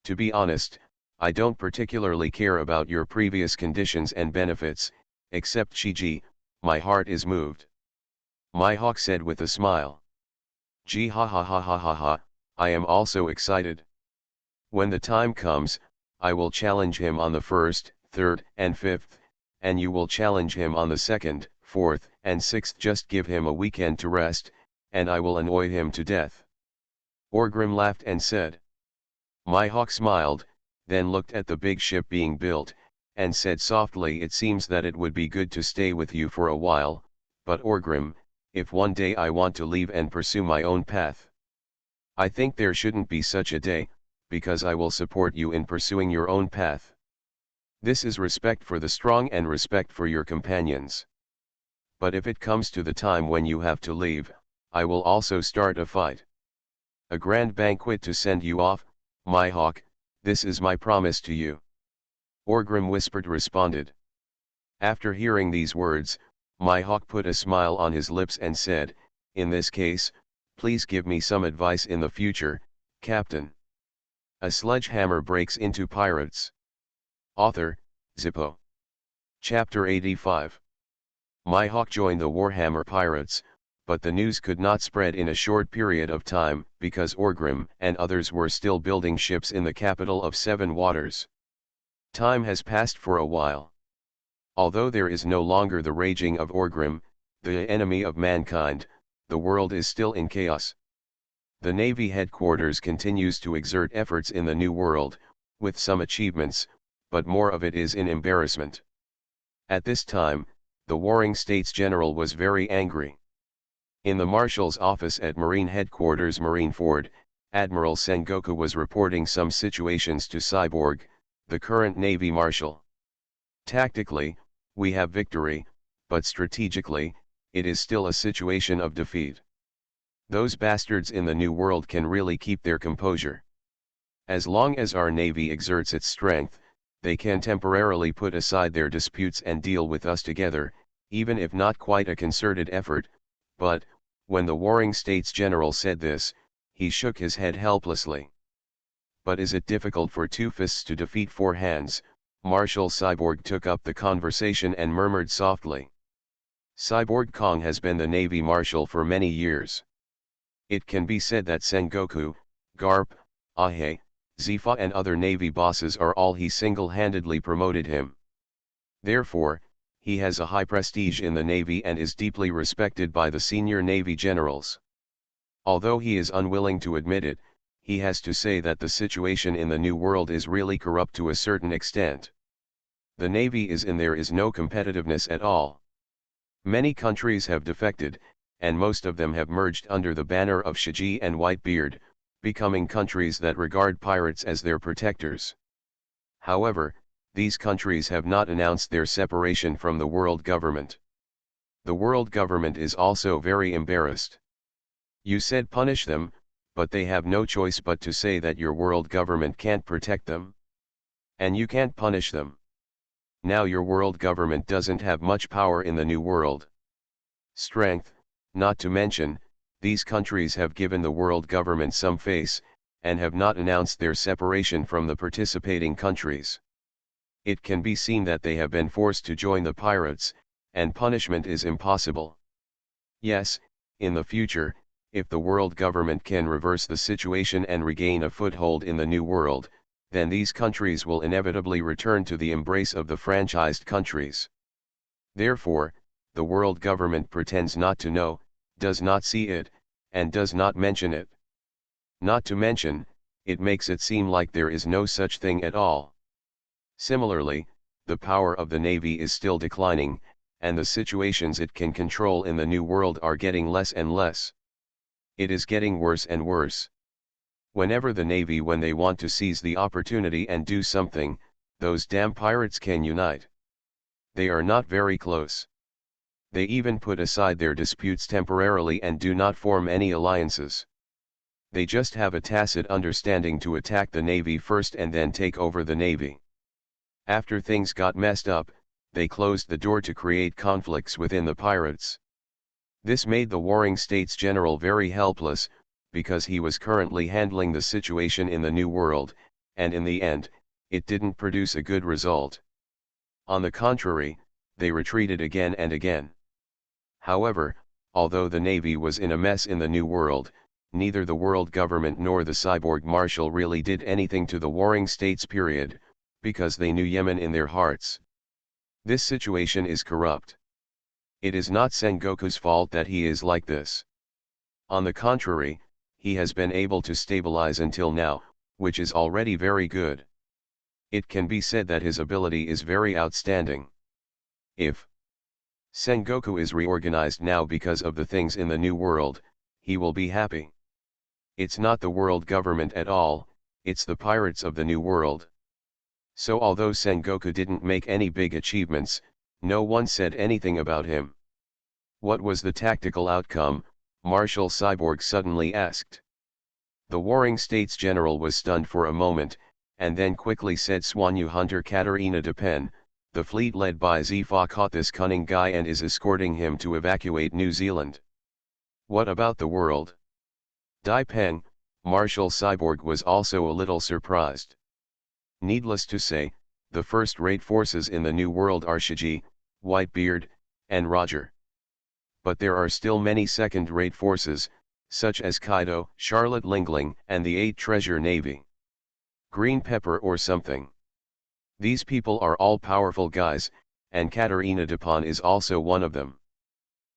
To be honest, I don't particularly care about your previous conditions and benefits, except Shiji, my heart is moved. Mihawk said with a smile. Gee ha ha ha ha ha ha, I am also excited. When the time comes, I will challenge him on the first, third, and fifth, and you will challenge him on the second, fourth, and sixth. Just give him a weekend to rest, and I will annoy him to death. Orgrim laughed and said. Mihawk smiled, then looked at the big ship being built, and said softly, it seems that it would be good to stay with you for a while, but Orgrim, if one day I want to leave and pursue my own path, I think there shouldn't be such a day, because I will support you in pursuing your own path. This is respect for the strong and respect for your companions. But if it comes to the time when you have to leave, I will also start a fight. A grand banquet to send you off, Mihawk, this is my promise to you. Orgrim whispered responded. After hearing these words, Mihawk put a smile on his lips and said, in this case, please give me some advice in the future, Captain. A sledgehammer breaks into pirates. Author, Zippo. Chapter 85. Mihawk joined the Warhammer pirates, but the news could not spread in a short period of time, because Orgrim and others were still building ships in the capital of Seven Waters. Time has passed for a while. Although there is no longer the raging of Orgrim, the enemy of mankind, the world is still in chaos. The Navy headquarters continues to exert efforts in the New World, with some achievements, but more of it is in embarrassment. At this time, the Warring States General was very angry. In the Marshal's office at Marine Headquarters Marineford, Admiral Sengoku was reporting some situations to Cyborg, the current Navy Marshal. Tactically, we have victory, but strategically, it is still a situation of defeat. Those bastards in the New World can really keep their composure. As long as our Navy exerts its strength, they can temporarily put aside their disputes and deal with us together, even if not quite a concerted effort, but, when the Warring States General said this, he shook his head helplessly. But is it difficult for two fists to defeat four hands? Marshal Cyborg took up the conversation and murmured softly. Cyborg Kong has been the Navy Marshal for many years. It can be said that Sengoku, Garp, Ahe, Zifa and other Navy bosses are all he single-handedly promoted him. Therefore, he has a high prestige in the Navy and is deeply respected by the senior Navy generals. Although he is unwilling to admit it, he has to say that the situation in the New World is really corrupt to a certain extent. The Navy is in, there is no competitiveness at all. Many countries have defected, and most of them have merged under the banner of Shiji and Whitebeard, becoming countries that regard pirates as their protectors. However, these countries have not announced their separation from the world government. The world government is also very embarrassed. You said punish them, but they have no choice but to say that your world government can't protect them. And you can't punish them. Now your world government doesn't have much power in the New World. Strength, not to mention, these countries have given the world government some face, and have not announced their separation from the participating countries. It can be seen that they have been forced to join the pirates, and punishment is impossible. Yes, in the future, if the world government can reverse the situation and regain a foothold in the New World, then these countries will inevitably return to the embrace of the franchised countries. Therefore, the world government pretends not to know, does not see it, and does not mention it. Not to mention, it makes it seem like there is no such thing at all. Similarly, the power of the Navy is still declining, and the situations it can control in the New World are getting less and less. It is getting worse and worse. Whenever the Navy, when they want to seize the opportunity and do something, those damn pirates can unite. They are not very close. They even put aside their disputes temporarily and do not form any alliances. They just have a tacit understanding to attack the Navy first and then take over the Navy. After things got messed up, they closed the door to create conflicts within the pirates. This made the Warring States General very helpless, because he was currently handling the situation in the New World, and in the end, it didn't produce a good result. On the contrary, they retreated again and again. However, although the Navy was in a mess in the New World, neither the world government nor the cyborg marshal really did anything to the warring states period, because they knew Yemen in their hearts. This situation is corrupt. It is not Sengoku's fault that he is like this. On the contrary, he has been able to stabilize until now, which is already very good. It can be said that his ability is very outstanding. If Sengoku is reorganized now because of the things in the new world, he will be happy. It's not the world government at all, it's the pirates of the new world. So although Sengoku didn't make any big achievements, no one said anything about him. What was the tactical outcome? Marshal Cyborg suddenly asked. The warring states general was stunned for a moment, and then quickly said, Swanyu Hunter Katarina Depen, the fleet led by Zifa caught this cunning guy and is escorting him to evacuate New Zealand. What about the world? Peng, Marshal Cyborg was also a little surprised. Needless to say, the first-rate forces in the New World are Shiji, Whitebeard, and Roger. But there are still many second-rate forces, such as Kaido, Charlotte Lingling, and the 8 Treasure Navy. Green Pepper or something. These people are all powerful guys, and Katarina Depen is also one of them.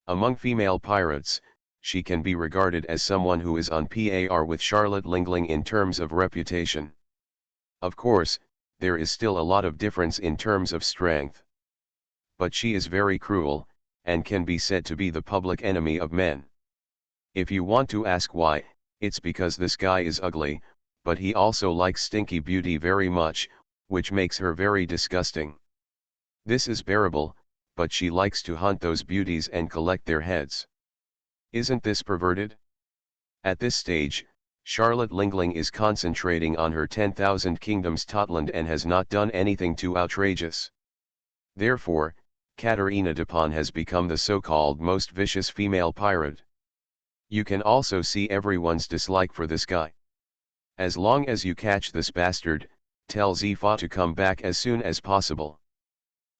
Among female pirates, she can be regarded as someone who is on par with Charlotte Lingling in terms of reputation. Of course, there is still a lot of difference in terms of strength. But she is very cruel, and can be said to be the public enemy of men. If you want to ask why, it's because this guy is ugly, but he also likes stinky beauty very much, which makes her very disgusting. This is bearable, but she likes to hunt those beauties and collect their heads. Isn't this perverted? At this stage, Charlotte Lingling is concentrating on her 10,000 kingdoms Totland and has not done anything too outrageous. Therefore, Katarina Depen has become the so-called most vicious female pirate. You can also see everyone's dislike for this guy. As long as you catch this bastard, tell Zifa to come back as soon as possible.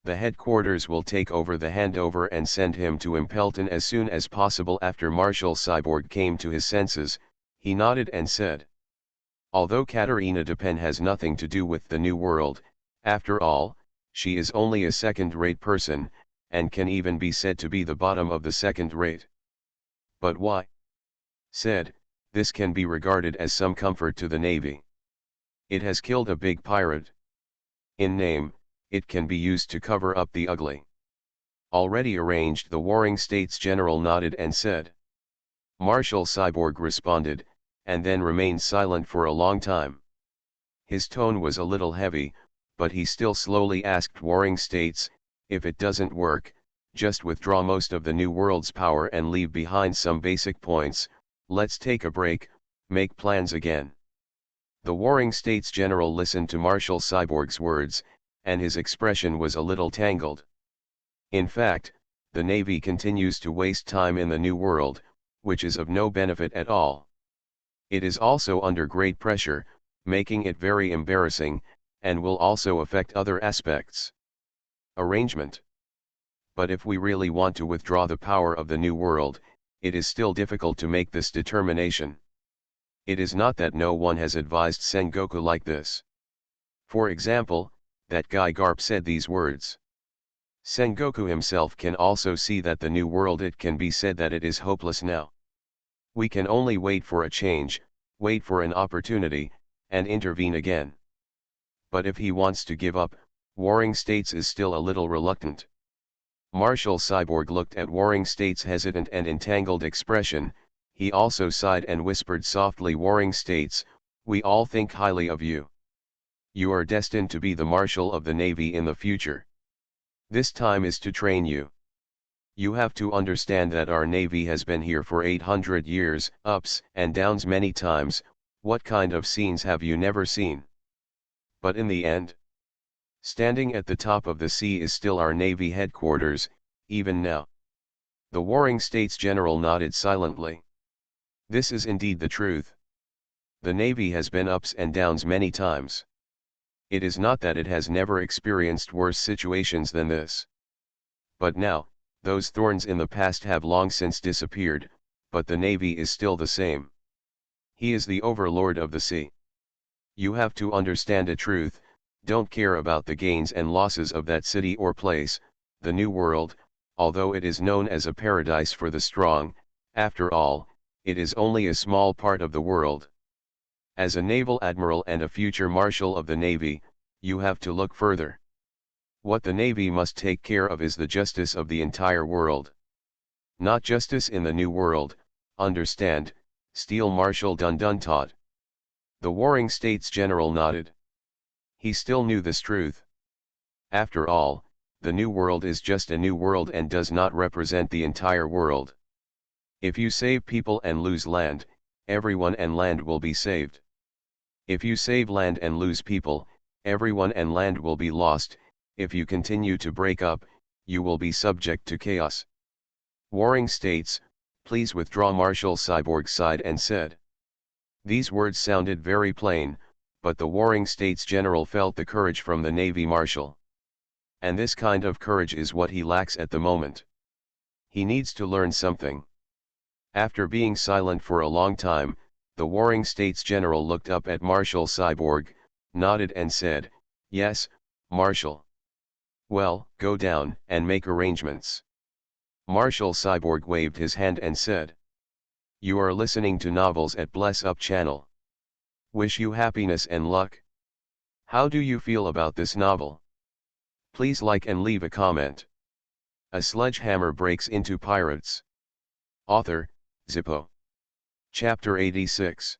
The headquarters will take over the handover and send him to Impelton as soon as possible. After Marshal Cyborg came to his senses, he nodded and said, although Katarina Depen has nothing to do with the New World, after all, she is only a second-rate person, and can even be said to be the bottom of the second-rate. But why? Said, this can be regarded as some comfort to the Navy. It has killed a big pirate. In name, it can be used to cover up the ugly. Already arranged. The warring states general nodded and said. Marshal Cyborg responded, and then remained silent for a long time. His tone was a little heavy, but he still slowly asked warring states, if it doesn't work, just withdraw most of the New World's power and leave behind some basic points, let's take a break, make plans again. The warring states general listened to Marshal Cyborg's words, and his expression was a little tangled. In fact, the Navy continues to waste time in the New World, which is of no benefit at all. It is also under great pressure, making it very embarrassing, and will also affect other aspects. Arrangement. But if we really want to withdraw the power of the New World, it is still difficult to make this determination. It is not that no one has advised Sengoku like this. For example, that guy Garp said these words. Sengoku himself can also see that the New World, it can be said that it is hopeless now. We can only wait for a change, wait for an opportunity, and intervene again. But if he wants to give up, warring states is still a little reluctant. Marshal Cyborg looked at warring states' hesitant and entangled expression. He also sighed and whispered softly, warring states, we all think highly of you. You are destined to be the Marshal of the Navy in the future. This time is to train you. You have to understand that our Navy has been here for 800 years, ups and downs many times. What kind of scenes have you never seen? But in the end, standing at the top of the sea is still our Navy headquarters, even now. The warring states general nodded silently. This is indeed the truth. The Navy has been ups and downs many times. It is not that it has never experienced worse situations than this. But now, those thorns in the past have long since disappeared, but the Navy is still the same. He is the overlord of the sea. You have to understand a truth, don't care about the gains and losses of that city or place, the New World, although it is known as a paradise for the strong, after all, it is only a small part of the world. As a naval admiral and a future marshal of the Navy, you have to look further. What the Navy must take care of is the justice of the entire world. Not justice in the New World, understand, Steel Marshal Dundon taught. The Warring States General nodded. He still knew this truth. After all, the New World is just a new world and does not represent the entire world. If you save people and lose land, everyone and land will be saved. If you save land and lose people, everyone and land will be lost. If you continue to break up, you will be subject to chaos. Warring States, please withdraw. Marshal Cyborg sighed and said. These words sounded very plain, but the Warring States General felt the courage from the Navy Marshal. And this kind of courage is what he lacks at the moment. He needs to learn something. After being silent for a long time, the Warring States General looked up at Marshal Cyborg, nodded and said, "Yes, Marshal." "Well, go down and make arrangements." Marshal Cyborg waved his hand and said, "You are listening to novels at Bless Up channel. Wish you happiness and luck. How do you feel about this novel? Please like and leave a comment. A sledgehammer breaks into pirates. Author, Zippo. Chapter 86.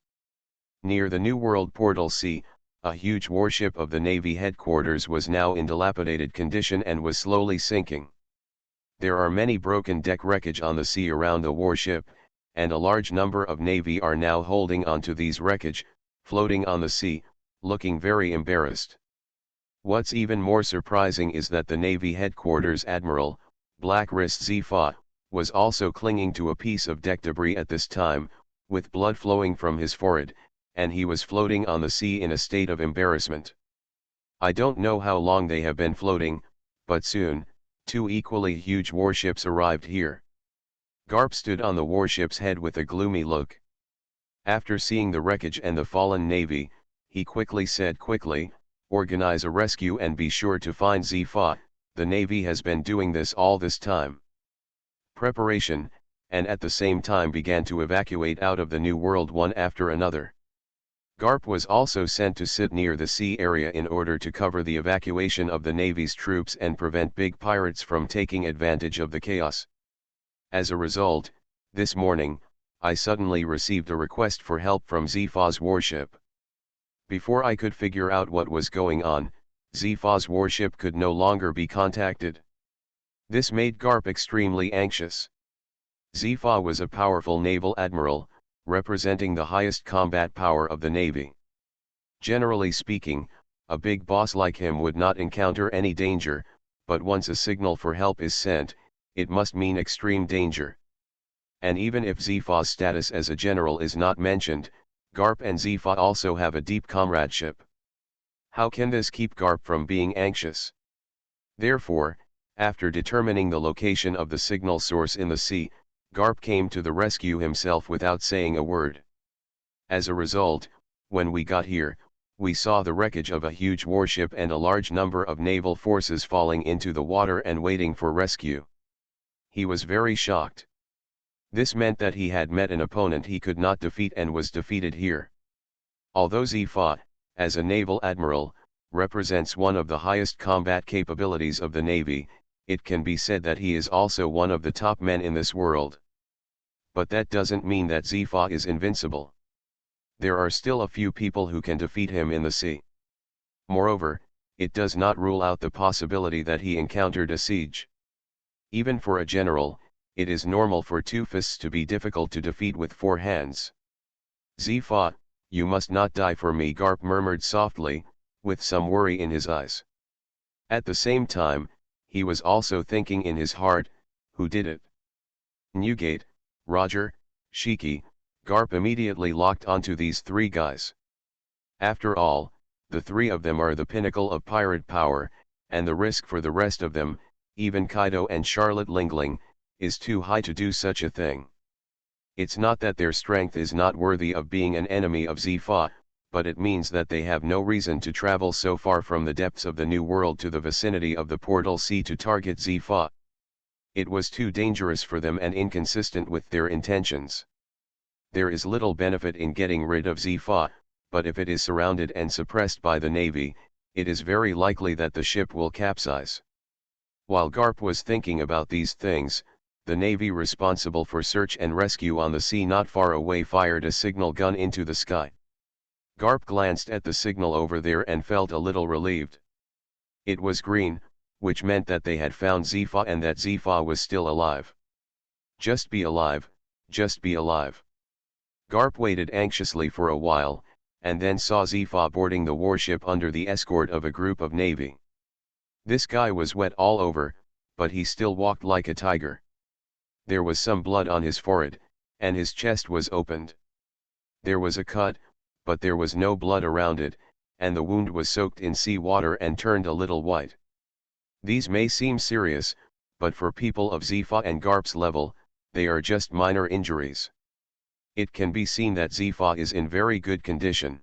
Near the New World Portal Sea, a huge warship of the Navy headquarters was now in dilapidated condition and was slowly sinking. There are many broken deck wreckage on the sea around the warship, and a large number of Navy are now holding onto these wreckage, floating on the sea, looking very embarrassed. What's even more surprising is that the Navy headquarters Admiral, Black Wrist Sci-fi, was also clinging to a piece of deck debris at this time, with blood flowing from his forehead, and he was floating on the sea in a state of embarrassment. I don't know how long they have been floating, but soon, two equally huge warships arrived here. Garp stood on the warship's head with a gloomy look. After seeing the wreckage and the fallen Navy, he quickly said, "Organize a rescue and be sure to find Zifa, the Navy has been doing this all this time." Preparation, and at the same time began to evacuate out of the New World one after another. Garp was also sent to sit near the sea area in order to cover the evacuation of the Navy's troops and prevent big pirates from taking advantage of the chaos. As a result, this morning, I suddenly received a request for help from Zifa's warship. Before I could figure out what was going on, Zifa's warship could no longer be contacted. This made Garp extremely anxious. Zifa was a powerful naval admiral, representing the highest combat power of the Navy. Generally speaking, a big boss like him would not encounter any danger, but once a signal for help is sent, it must mean extreme danger. And even if Zifa's status as a general is not mentioned, Garp and Zifa also have a deep comradeship. How can this keep Garp from being anxious? Therefore, after determining the location of the signal source in the sea, Garp came to the rescue himself without saying a word. As a result, when we got here, we saw the wreckage of a huge warship and a large number of naval forces falling into the water and waiting for rescue. He was very shocked. This meant that he had met an opponent he could not defeat and was defeated here. Although Zifa, as a naval admiral, represents one of the highest combat capabilities of the Navy, it can be said that he is also one of the top men in this world. But that doesn't mean that Zifa is invincible. There are still a few people who can defeat him in the sea. Moreover, it does not rule out the possibility that he encountered a siege. Even for a general, it is normal for two fists to be difficult to defeat with four hands. "Zifa, you must not die for me," Garp murmured softly, with some worry in his eyes. At the same time, he was also thinking in his heart, who did it? Newgate, Roger, Shiki. Garp immediately locked onto these three guys. After all, the three of them are the pinnacle of pirate power, and the risk for the rest of them, even Kaido and Charlotte Lingling, is too high to do such a thing. It's not that their strength is not worthy of being an enemy of Sci-fi, but it means that they have no reason to travel so far from the depths of the New World to the vicinity of the Portal Sea to target Sci-fi. It was too dangerous for them and inconsistent with their intentions. There is little benefit in getting rid of Sci-fi, but if it is surrounded and suppressed by the Navy, it is very likely that the ship will capsize. While Garp was thinking about these things, the Navy responsible for search and rescue on the sea not far away fired a signal gun into the sky. Garp glanced at the signal over there and felt a little relieved. It was green, which meant that they had found Sci-fi and that Sci-fi was still alive. Just be alive, just be alive. Garp waited anxiously for a while, and then saw Sci-fi boarding the warship under the escort of a group of Navy. This guy was wet all over, but he still walked like a tiger. There was some blood on his forehead, and his chest was opened. There was a cut, but there was no blood around it, and the wound was soaked in sea water and turned a little white. These may seem serious, but for people of Sci-fi and Garp's level, they are just minor injuries. It can be seen that Sci-fi is in very good condition.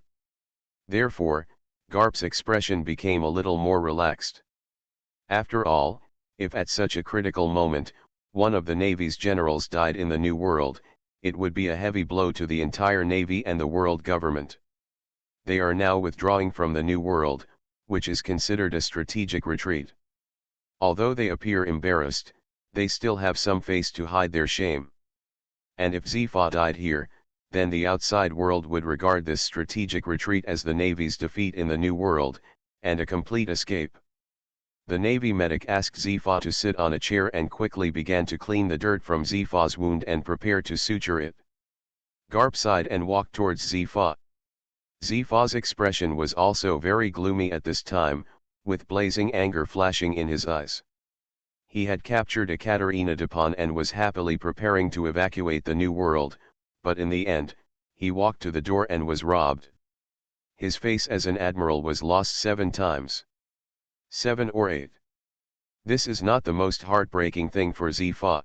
Therefore, Garp's expression became a little more relaxed. After all, if at such a critical moment, one of the Navy's generals died in the New World, it would be a heavy blow to the entire Navy and the world government. They are now withdrawing from the New World, which is considered a strategic retreat. Although they appear embarrassed, they still have some face to hide their shame. And if Sci-fi died here, then the outside world would regard this strategic retreat as the Navy's defeat in the New World, and a complete escape. The Navy medic asked Sci-fi to sit on a chair and quickly began to clean the dirt from Sci-fi's wound and prepare to suture it. Garp sighed and walked towards Sci-fi. Sci-fi's expression was also very gloomy at this time, with blazing anger flashing in his eyes. He had captured Ekaterina Dupont and was happily preparing to evacuate the New World, but in the end, he walked to the door and was robbed. His face as an admiral was lost 7 times. 7 or 8. This is not the most heartbreaking thing for Sci-fi.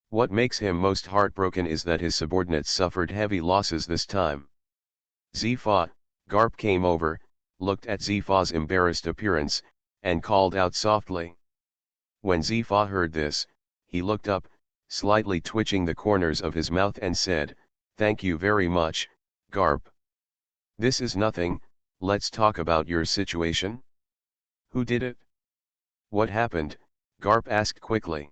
What makes him most heartbroken is that his subordinates suffered heavy losses this time. Sci-fi, Garp came over, looked at Sci-fi's embarrassed appearance, and called out softly. When Sci-fi heard this, he looked up, slightly twitching the corners of his mouth and said, "Thank you very much, Garp. This is nothing, let's talk about your situation." "Who did it? What happened?" Garp asked quickly.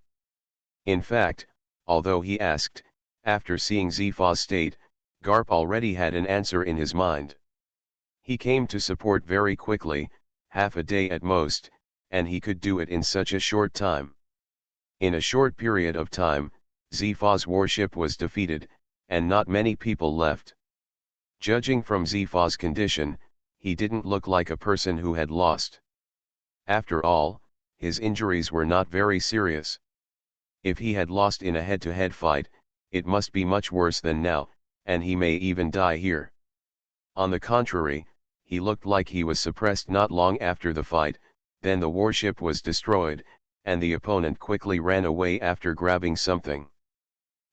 In fact, although he asked, after seeing Sci-fi's state, Garp already had an answer in his mind. He came to support very quickly, half a day at most, and he could do it in such a short time. In a short period of time, Sci-fi's warship was defeated, and not many people left. Judging from Sci-fi's condition, he didn't look like a person who had lost. After all, his injuries were not very serious. If he had lost in a head-to-head fight, it must be much worse than now, and he may even die here. On the contrary, he looked like he was suppressed not long after the fight, then the warship was destroyed, and the opponent quickly ran away after grabbing something.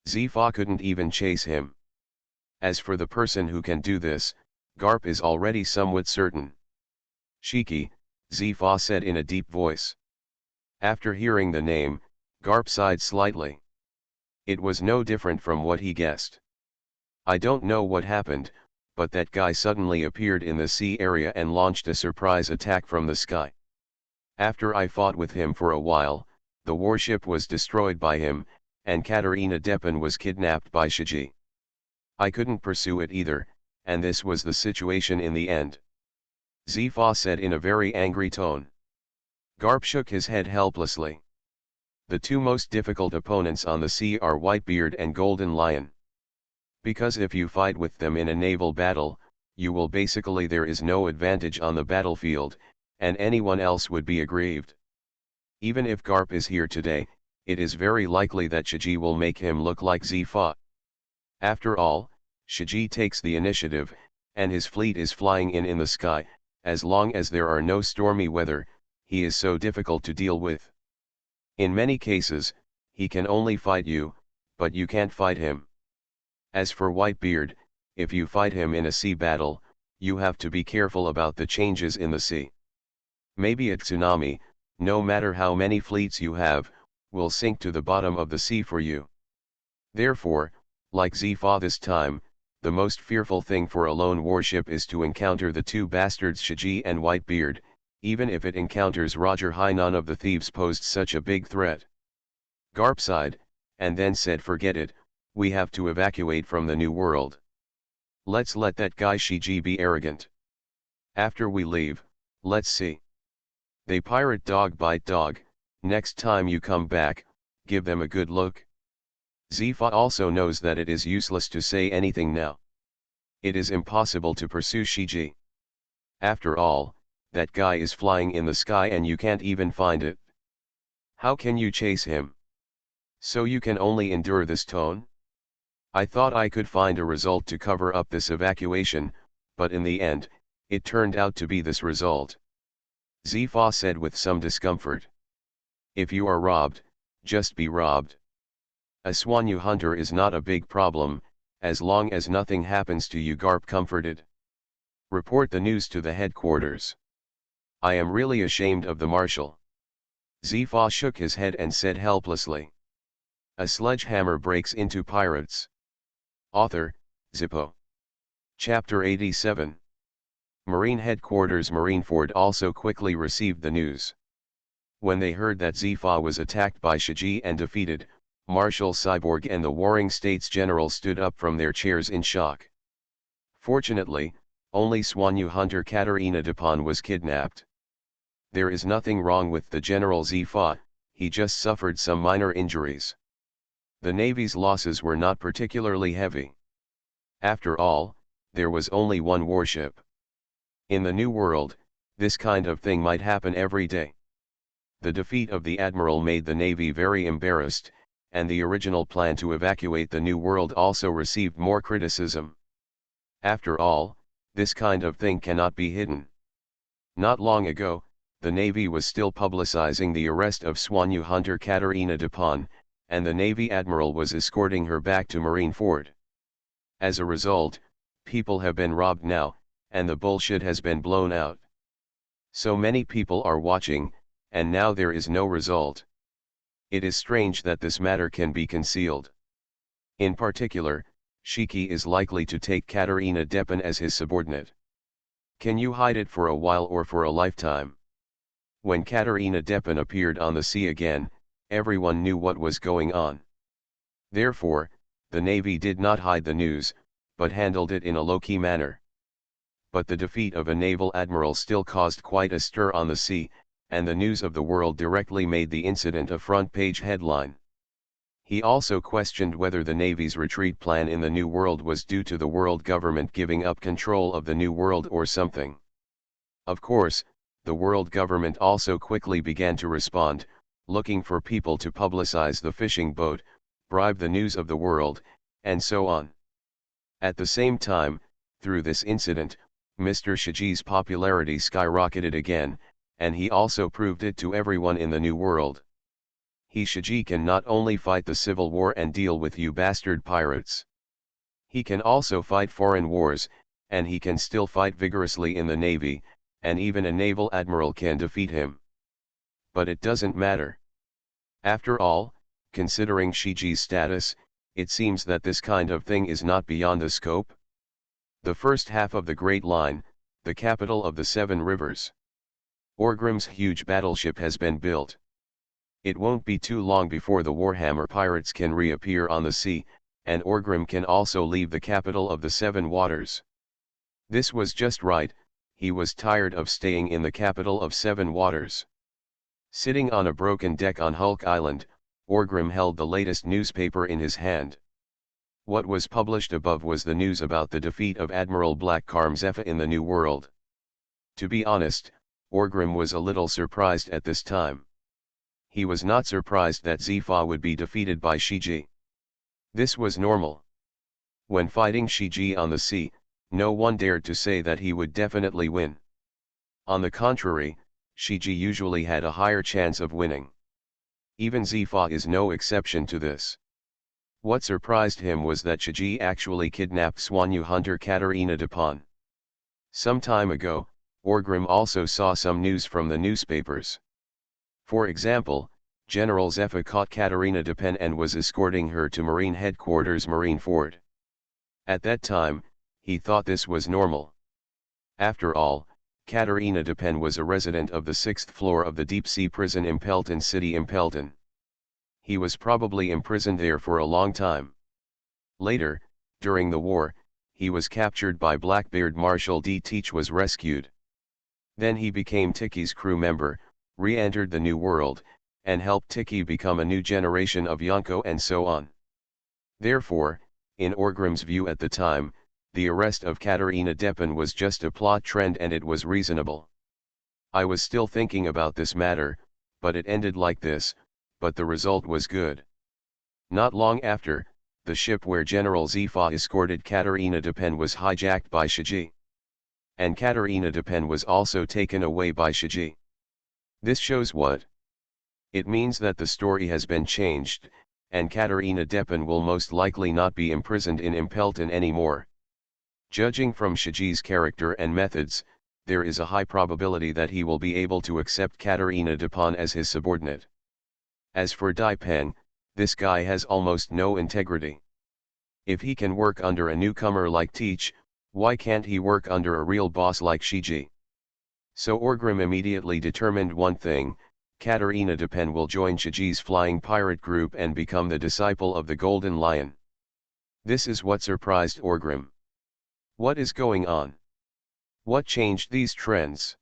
Sci-fi couldn't even chase him. As for the person who can do this, Garp is already somewhat certain. "Shiki," Sci-fi said in a deep voice. After hearing the name, Garp sighed slightly. It was no different from what he guessed. "I don't know what happened, but that guy suddenly appeared in the sea area and launched a surprise attack from the sky. After I fought with him for a while, the warship was destroyed by him, and Katerina Dupont was kidnapped by Shiji. I couldn't pursue it either, and this was the situation in the end," Sci-fi said in a very angry tone. Garp shook his head helplessly. "The 2 most difficult opponents on the sea are Whitebeard and Golden Lion. Because if you fight with them in a naval battle, you will basically there is no advantage on the battlefield, and anyone else would be aggrieved. Even if Garp is here today, it is very likely that Shiji will make him look like Sci-fi. After all, Shiji takes the initiative, and his fleet is flying in the sky. As long as there are no stormy weather, he is so difficult to deal with. In many cases, he can only fight you, but you can't fight him. As for Whitebeard, if you fight him in a sea battle, you have to be careful about the changes in the sea. Maybe a tsunami, no matter how many fleets you have, will sink to the bottom of the sea for you. Therefore, like Zifa this time, the most fearful thing for a lone warship is to encounter the two bastards Shiji and Whitebeard, even if it encounters Roger High. None of the thieves posed such a big threat. Garp sighed, and then said, forget it, we have to evacuate from the New World. Let's let that guy Shiji be arrogant. After we leave, let's see. They pirate dog bite dog, next time you come back, give them a good look. Zifa also knows that it is useless to say anything now. It is impossible to pursue Shiji. After all, that guy is flying in the sky and you can't even find it. How can you chase him? So you can only endure this tone? I thought I could find a result to cover up this evacuation, but in the end, it turned out to be this result. Zifa said with some discomfort. If you are robbed, just be robbed. A Swanyu hunter is not a big problem, as long as nothing happens to you, Garp comforted. Report the news to the headquarters. I am really ashamed of the marshal. Zifa shook his head and said helplessly. A sledgehammer breaks into pirates. Author, Zippo. Chapter 87. Marine Headquarters. Marineford also quickly received the news. When they heard that Zifa was attacked by Shiji and defeated, Marshal Cyborg and the Warring States General stood up from their chairs in shock. Fortunately, only Swanyu hunter Katerina Dupont was kidnapped. There is nothing wrong with the General Zifa, he just suffered some minor injuries. The Navy's losses were not particularly heavy. After all, there was only one warship. In the New World, this kind of thing might happen every day. The defeat of the Admiral made the Navy very embarrassed, and the original plan to evacuate the New World also received more criticism. After all, this kind of thing cannot be hidden. Not long ago, the Navy was still publicizing the arrest of Swanyu hunter Katerina Dupont, and the Navy Admiral was escorting her back to Marineford. As a result, people have been robbed now, and the bullshit has been blown out. So many people are watching, and now there is no result. It is strange that this matter can be concealed. In particular, Shiki is likely to take Katerina Dupont as his subordinate. Can you hide it for a while or for a lifetime? When Katerina Dupont appeared on the sea again, everyone knew what was going on. Therefore, the Navy did not hide the news, but handled it in a low-key manner. But the defeat of a naval admiral still caused quite a stir on the sea, and the News of the World directly made the incident a front-page headline. He also questioned whether the Navy's retreat plan in the New World was due to the world government giving up control of the New World or something. Of course, the world government also quickly began to respond, looking for people to publicize the fishing boat, bribe the News of the World, and so on. At the same time, through this incident, Mr. Shiji's popularity skyrocketed again, and he also proved it to everyone in the New World. Shiji can not only fight the civil war and deal with you bastard pirates. He can also fight foreign wars, and he can still fight vigorously in the Navy, and even a naval admiral can defeat him. But it doesn't matter. After all, considering Shiji's status, it seems that this kind of thing is not beyond the scope. The first half of the Great Line, the capital of the Seven Rivers. Orgrim's huge battleship has been built. It won't be too long before the Warhammer pirates can reappear on the sea, and Orgrim can also leave the capital of the Seven Waters. This was just right, he was tired of staying in the capital of Seven Waters. Sitting on a broken deck on Hulk Island, Orgrim held the latest newspaper in his hand. What was published above was the news about the defeat of Admiral Black Karmzepha in the New World. To be honest, Orgrim was a little surprised at this time. He was not surprised that Zifa would be defeated by Shiji. This was normal. When fighting Shiji on the sea, no one dared to say that he would definitely win. On the contrary, Shiji usually had a higher chance of winning. Even Zifa is no exception to this. What surprised him was that Shiji actually kidnapped Swanyu hunter Katerina Dupont. Some time ago, Orgrim also saw some news from the newspapers. For example, General Zephyr caught Katerina Dupont and was escorting her to Marine Headquarters Marineford. At that time, he thought this was normal. After all, Katerina Dupont was a resident of the 6th floor of the deep-sea prison Impelton City Impelton. He was probably imprisoned there for a long time. Later, during the war, he was captured by Blackbeard. Marshal D. Teach was rescued. Then he became Tiki's crew member, re-entered the New World, and helped Tiki become a new generation of Yonko and so on. Therefore, in Orgrim's view at the time, the arrest of Katerina Dupont was just a plot trend and it was reasonable. I was still thinking about this matter, but it ended like this, but the result was good. Not long after, the ship where General Zifa escorted Katerina Dupont was hijacked by Shiji. And Katerina Dupont was also taken away by Shiji. This shows what? It means that the story has been changed, and Katerina Dupont will most likely not be imprisoned in Impelton anymore. Judging from Shiji's character and methods, there is a high probability that he will be able to accept Katerina Dupont as his subordinate. As for Dai Peng, this guy has almost no integrity. If he can work under a newcomer like Teach, why can't he work under a real boss like Shiji? So Orgrim immediately determined one thing: Katerina Dupont will join Shiji's flying pirate group and become the disciple of the Golden Lion. This is what surprised Orgrim. What is going on? What changed these trends?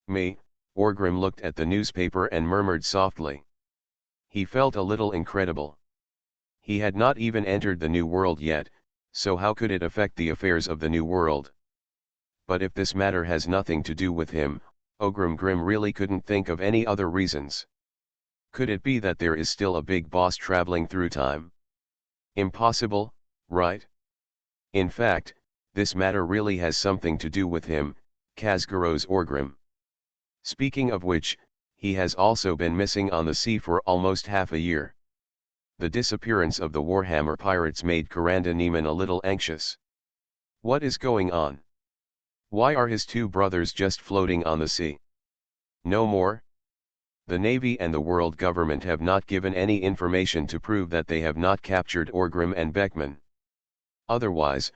Orgrim looked at the newspaper and murmured softly. He felt a little incredible. He had not even entered the New World yet, so how could it affect the affairs of the New World? But if this matter has nothing to do with him, Orgrim really couldn't think of any other reasons. Could it be that there is still a big boss traveling through time? Impossible, right? In fact, this matter really has something to do with him, Kazguros Orgrim. Speaking of which, he has also been missing on the sea for almost half a year. The disappearance of the Warhammer pirates made Karanda Neiman a little anxious. What is going on? Why are his two brothers just floating on the sea? No more? The Navy and the world government have not given any information to prove that they have not captured Orgrim and Beckman. Otherwise,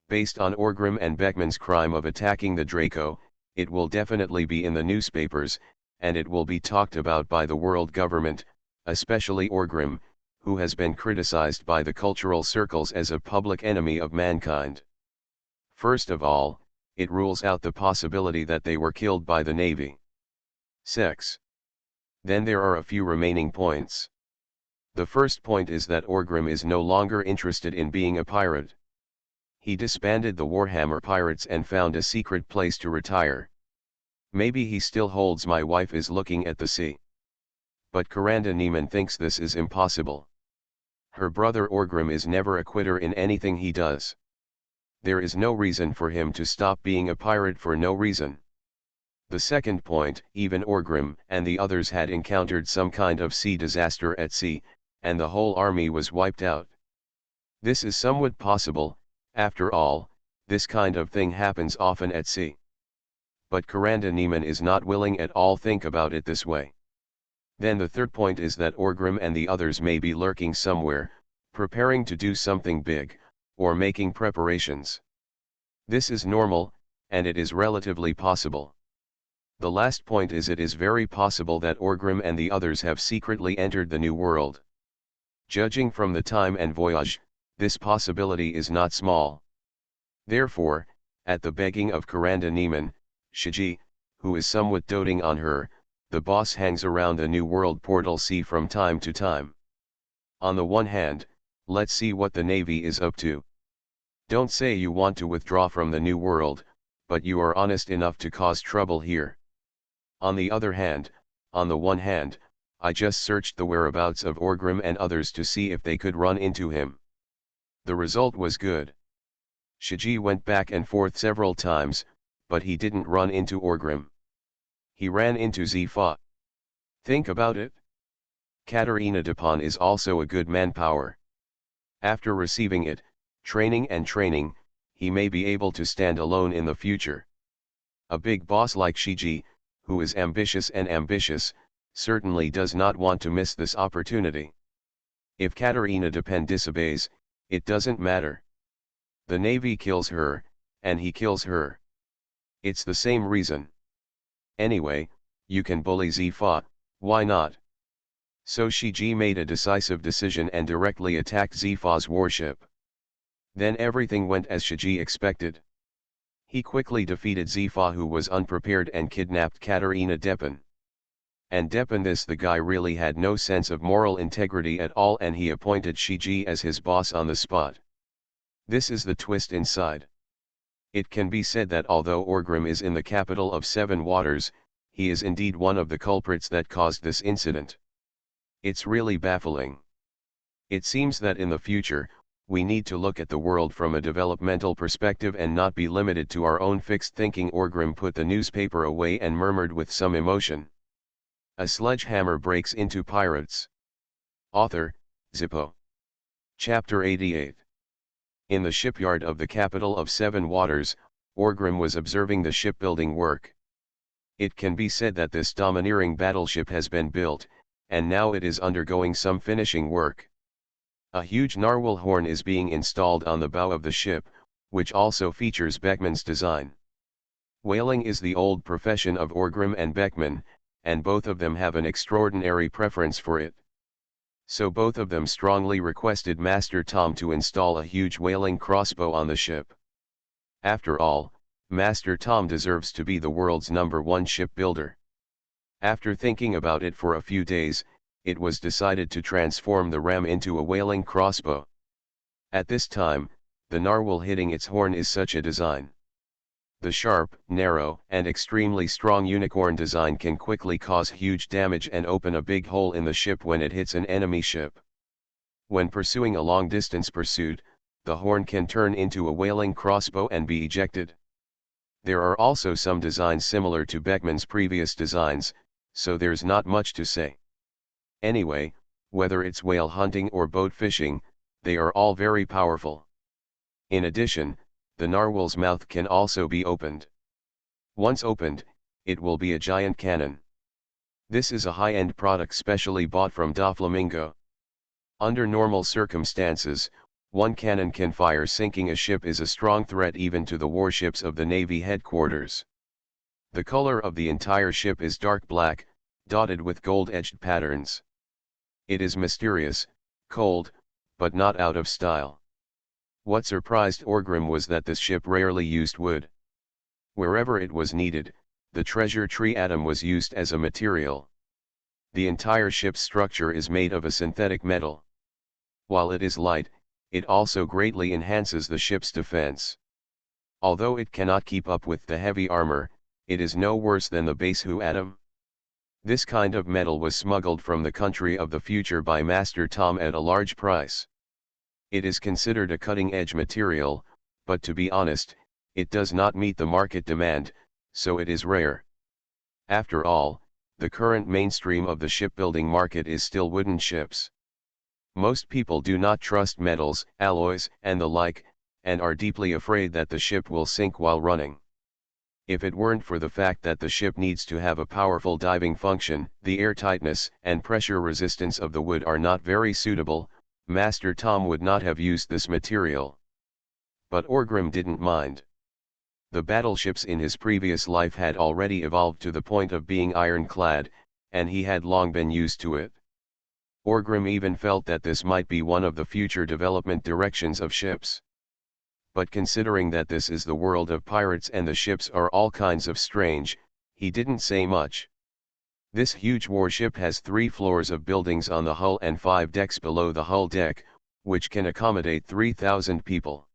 based on Orgrim and Beckman's crime of attacking the Draco, it will definitely be in the newspapers, and it will be talked about by the world government, especially Orgrim, who has been criticized by the cultural circles as a public enemy of mankind. First of all, it rules out the possibility that they were killed by the Navy. 6. Then there are a few remaining points. The first point is that Orgrim is no longer interested in being a pirate. He disbanded the Warhammer pirates and found a secret place to retire. Maybe he still holds My Wife Is Looking at the Sea. But Karanda Neiman thinks this is impossible. Her brother Orgrim is never a quitter in anything he does. There is no reason for him to stop being a pirate for no reason. The second point, even Orgrim and the others had encountered some kind of sea disaster at sea, and the whole army was wiped out. This is somewhat possible, after all, this kind of thing happens often at sea. But Karanda Neiman is not willing at all think about it this way. Then the third point is that Orgrim and the others may be lurking somewhere, preparing to do something big, or making preparations. This is normal, and it is relatively possible. The last point is it is very possible that Orgrim and the others have secretly entered the New World. Judging from the time and voyage, this possibility is not small. Therefore, at the begging of Karanda Neiman, Shiji, who is somewhat doting on her, the boss hangs around the New World portal sea from time to time. On the one hand, let's see what the Navy is up to. Don't say you want to withdraw from the New World, but you are honest enough to cause trouble here. On the other hand, on the one hand, I just searched the whereabouts of Orgrim and others to see if they could run into him. The result was good. Shiji went back and forth several times, but he didn't run into Orgrim. He ran into Zifa. Think about it. Katerina Dupont is also a good manpower. After receiving it, training, he may be able to stand alone in the future. A big boss like Shiji, who is ambitious, certainly does not want to miss this opportunity. If Katerina Depend disobeys, it doesn't matter. The Navy kills her, and he kills her. It's the same reason. Anyway, you can bully Zifa, why not? So Shiji made a decisive decision and directly attacked Zifa's warship. Then everything went as Shiji expected. He quickly defeated Zifa, who was unprepared, and kidnapped Katerina Depin. And Depin, the guy really had no sense of moral integrity at all, and he appointed Shiji as his boss on the spot. This is the twist inside. It can be said that although Orgrim is in the capital of Seven Waters, he is indeed one of the culprits that caused this incident. It's really baffling. It seems that in the future, we need to look at the world from a developmental perspective and not be limited to our own fixed thinking. Orgrim put the newspaper away and murmured with some emotion. A sledgehammer breaks into pirates. Author, Zippo. Chapter 88. In the shipyard of the capital of Seven Waters, Orgrim was observing the shipbuilding work. It can be said that this domineering battleship has been built, and now it is undergoing some finishing work. A huge narwhal horn is being installed on the bow of the ship, which also features Beckman's design. Whaling is the old profession of Orgrim and Beckman, and both of them have an extraordinary preference for it. So both of them strongly requested Master Tom to install a huge whaling crossbow on the ship. After all, Master Tom deserves to be the world's #1 shipbuilder. After thinking about it for a few days, it was decided to transform the ram into a whaling crossbow. At this time, the narwhal hitting its horn is such a design. The sharp, narrow, and extremely strong unicorn design can quickly cause huge damage and open a big hole in the ship when it hits an enemy ship. When pursuing a long-distance pursuit, the horn can turn into a whaling crossbow and be ejected. There are also some designs similar to Beckman's previous designs, so there's not much to say. Anyway, whether it's whale hunting or boat fishing, they are all very powerful. In addition, the narwhal's mouth can also be opened. Once opened, it will be a giant cannon. This is a high-end product specially bought from Doflamingo. Under normal circumstances, one cannon can fire. Sinking a ship is a strong threat even to the warships of the Navy headquarters. The color of the entire ship is dark black, dotted with gold-edged patterns. It is mysterious, cold, but not out of style. What surprised Orgrim was that this ship rarely used wood. Wherever it was needed, the treasure tree atom was used as a material. The entire ship's structure is made of a synthetic metal. While it is light, it also greatly enhances the ship's defense. Although it cannot keep up with the heavy armor, it is no worse than the base Hu atom. This kind of metal was smuggled from the country of the future by Master Tom at a large price. It is considered a cutting-edge material, but to be honest, it does not meet the market demand, so it is rare. After all, the current mainstream of the shipbuilding market is still wooden ships. Most people do not trust metals, alloys, and the like, and are deeply afraid that the ship will sink while running. If it weren't for the fact that the ship needs to have a powerful diving function, the airtightness and pressure resistance of the wood are not very suitable, Master Tom would not have used this material. But Orgrim didn't mind. The battleships in his previous life had already evolved to the point of being ironclad, and he had long been used to it. Orgrim even felt that this might be one of the future development directions of ships. But considering that this is the world of pirates and the ships are all kinds of strange, he didn't say much. This huge warship has 3 floors of buildings on the hull and 5 decks below the hull deck, which can accommodate 3,000 people.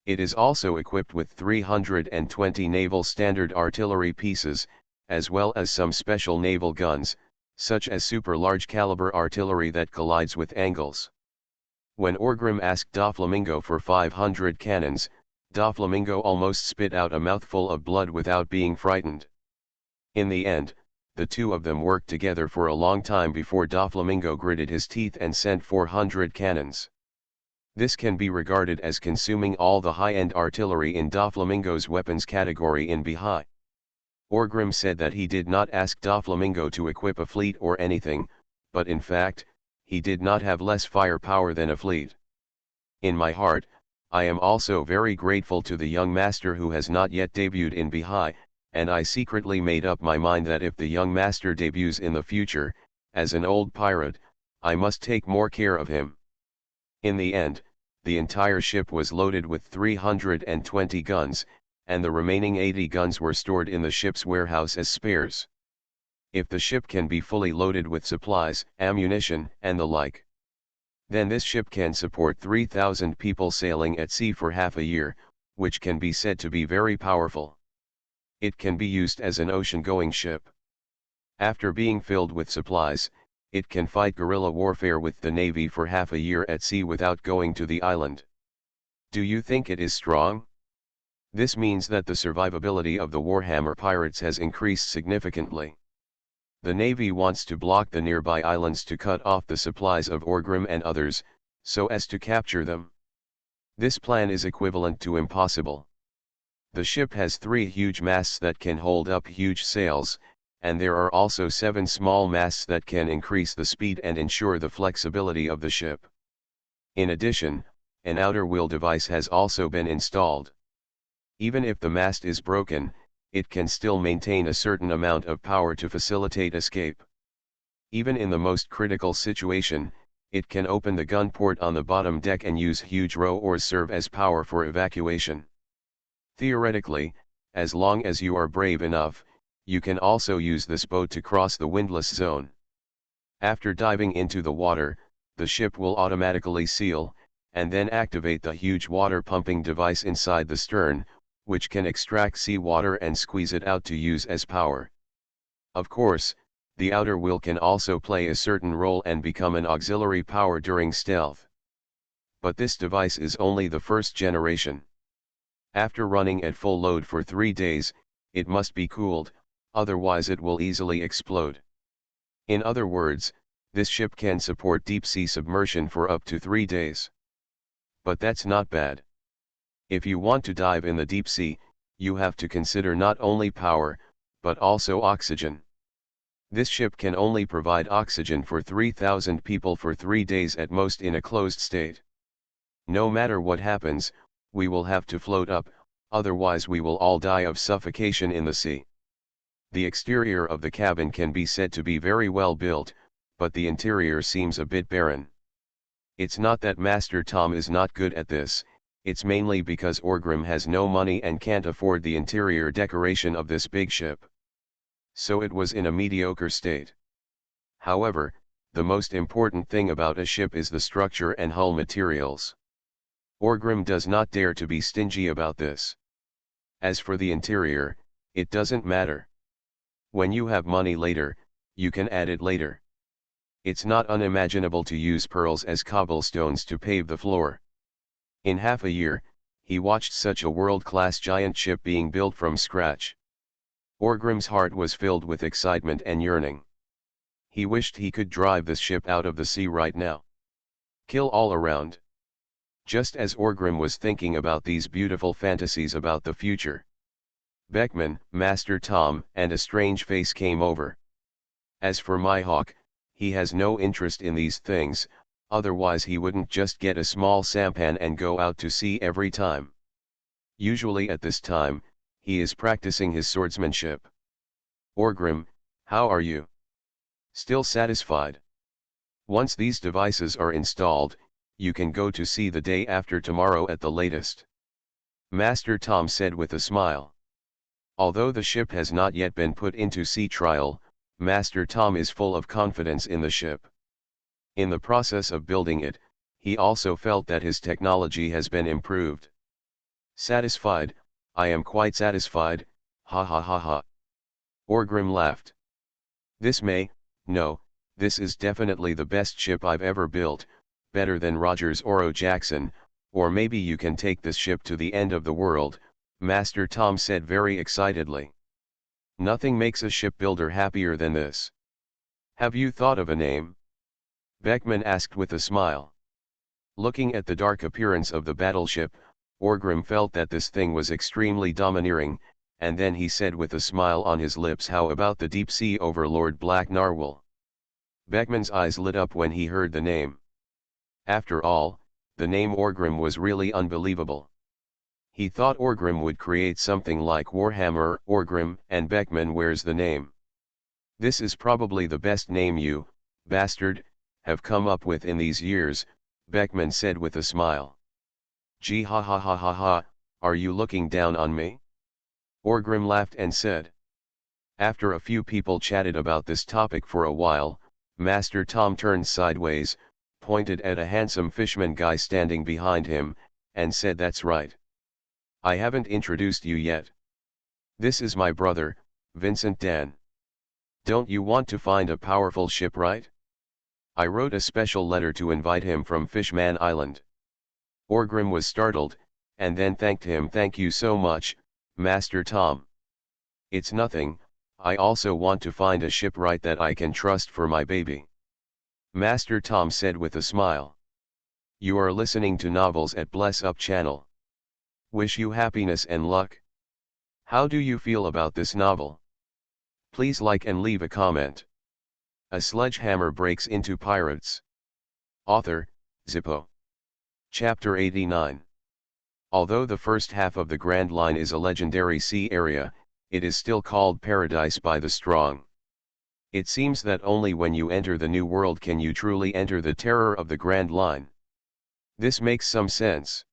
It is also equipped with 320 naval standard artillery pieces, as well as some special naval guns, such as super large caliber artillery that collides with angles. When Orgrim asked Doflamingo for 500 cannons, Doflamingo almost spit out a mouthful of blood without being frightened. In the end, the two of them worked together for a long time before Doflamingo gritted his teeth and sent 400 cannons. This can be regarded as consuming all the high-end artillery in Doflamingo's weapons category in Bihai. Orgrim said that he did not ask Doflamingo to equip a fleet or anything, but in fact, he did not have less firepower than a fleet. In my heart, I am also very grateful to the young master who has not yet debuted in Bihai, and I secretly made up my mind that if the young master debuts in the future, as an old pirate, I must take more care of him. In the end, the entire ship was loaded with 320 guns, and the remaining 80 guns were stored in the ship's warehouse as spares. If the ship can be fully loaded with supplies, ammunition, and the like, then this ship can support 3,000 people sailing at sea for half a year, which can be said to be very powerful. It can be used as an ocean-going ship. After being filled with supplies, it can fight guerrilla warfare with the navy for half a year at sea without going to the island. Do you think it is strong? This means that the survivability of the Warhammer pirates has increased significantly. The navy wants to block the nearby islands to cut off the supplies of Orgrim and others, so as to capture them. This plan is equivalent to impossible. The ship has 3 huge masts that can hold up huge sails, and there are also 7 small masts that can increase the speed and ensure the flexibility of the ship. In addition, an outer wheel device has also been installed. Even if the mast is broken, it can still maintain a certain amount of power to facilitate escape. Even in the most critical situation, it can open the gun port on the bottom deck and use huge row oars serve as power for evacuation. Theoretically, as long as you are brave enough, you can also use this boat to cross the windless zone. After diving into the water, the ship will automatically seal, and then activate the huge water pumping device inside the stern, which can extract seawater and squeeze it out to use as power. Of course, the outer wheel can also play a certain role and become an auxiliary power during stealth. But this device is only the first generation. After running at full load for 3 days, it must be cooled, otherwise it will easily explode. In other words, this ship can support deep-sea submersion for up to 3 days. But that's not bad. If you want to dive in the deep sea, you have to consider not only power, but also oxygen. This ship can only provide oxygen for 3,000 people for 3 days at most in a closed state. No matter what happens, we will have to float up, otherwise we will all die of suffocation in the sea. The exterior of the cabin can be said to be very well built, but the interior seems a bit barren. It's not that Master Tom is not good at this, it's mainly because Orgrim has no money and can't afford the interior decoration of this big ship. So it was in a mediocre state. However, the most important thing about a ship is the structure and hull materials. Orgrim does not dare to be stingy about this. As for the interior, it doesn't matter. When you have money later, you can add it later. It's not unimaginable to use pearls as cobblestones to pave the floor. In half a year, he watched such a world-class giant ship being built from scratch. Orgrim's heart was filled with excitement and yearning. He wished he could drive this ship out of the sea right now. Kill all around. Just as Orgrim was thinking about these beautiful fantasies about the future, Beckman, Master Tom, and a strange face came over. As for Mihawk, he has no interest in these things, otherwise he wouldn't just get a small sampan and go out to sea every time. Usually at this time, he is practicing his swordsmanship. Orgrim, how are you? Still satisfied? Once these devices are installed, you can go to sea the day after tomorrow at the latest. Master Tom said with a smile. Although the ship has not yet been put into sea trial, Master Tom is full of confidence in the ship. In the process of building it, he also felt that his technology has been improved. Satisfied, I am quite satisfied, ha ha ha ha. Orgrim laughed. This is definitely the best ship I've ever built, better than Roger's Oro Jackson, or maybe you can take this ship to the end of the world, Master Tom said very excitedly. Nothing makes a shipbuilder happier than this. Have you thought of a name? Beckman asked with a smile. Looking at the dark appearance of the battleship, Orgrim felt that this thing was extremely domineering, and then he said with a smile on his lips, "How about the deep sea overlord Black Narwhal?" Beckman's eyes lit up when he heard the name. After all, the name Orgrim was really unbelievable. He thought Orgrim would create something like Warhammer, Orgrim, and Beckman, where's the name? This is probably the best name you, bastard, have come up with in these years, Beckman said with a smile. Gee, ha ha ha ha ha, are you looking down on me? Orgrim laughed and said. After a few people chatted about this topic for a while, Master Tom turned sideways, pointed at a handsome fishman guy standing behind him, and said, "That's right. I haven't introduced you yet. This is my brother, Vincent Dan. Don't you want to find a powerful shipwright? I wrote a special letter to invite him from Fishman Island." Orgrim was startled, and then thanked him. "Thank you so much, Master Tom. It's nothing, I also want to find a shipwright that I can trust for my baby." Master Tom said with a smile. "You are listening to Novels at Bless Up channel. Wish you happiness and luck. How do you feel about this novel? Please like and leave a comment." A Sledgehammer Breaks into Pirates. Author, Zippo. Chapter 89. Although the first half of the Grand Line is a legendary sea area, it is still called paradise by the strong. It seems that only when you enter the New World can you truly enter the terror of the Grand Line. This makes some sense.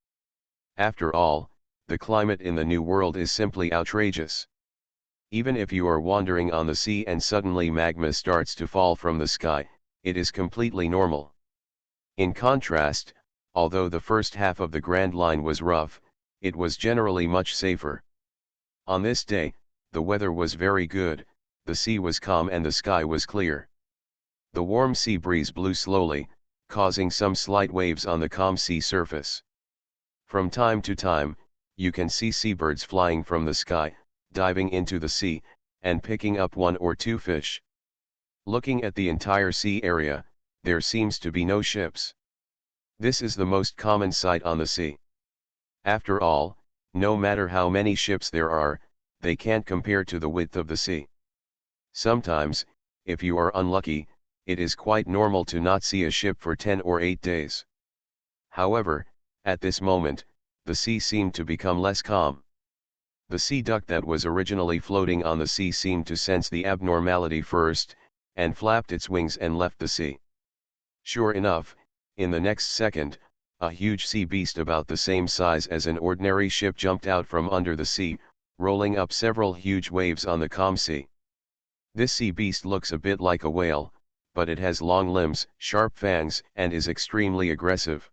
After all, the climate in the New World is simply outrageous. Even if you are wandering on the sea and suddenly magma starts to fall from the sky, it is completely normal. In contrast, although the first half of the Grand Line was rough, it was generally much safer. On this day, the weather was very good, the sea was calm and the sky was clear. The warm sea breeze blew slowly, causing some slight waves on the calm sea surface. From time to time, you can see seabirds flying from the sky, diving into the sea, and picking up one or two fish. Looking at the entire sea area, there seems to be no ships. This is the most common sight on the sea. After all, no matter how many ships there are, they can't compare to the width of the sea. Sometimes, if you are unlucky, it is quite normal to not see a ship for 10 or 8 days. However, at this moment, the sea seemed to become less calm. The sea duck that was originally floating on the sea seemed to sense the abnormality first, and flapped its wings and left the sea. Sure enough, in the next second, a huge sea beast about the same size as an ordinary ship jumped out from under the sea, rolling up several huge waves on the calm sea. This sea beast looks a bit like a whale, but it has long limbs, sharp fangs, and is extremely aggressive.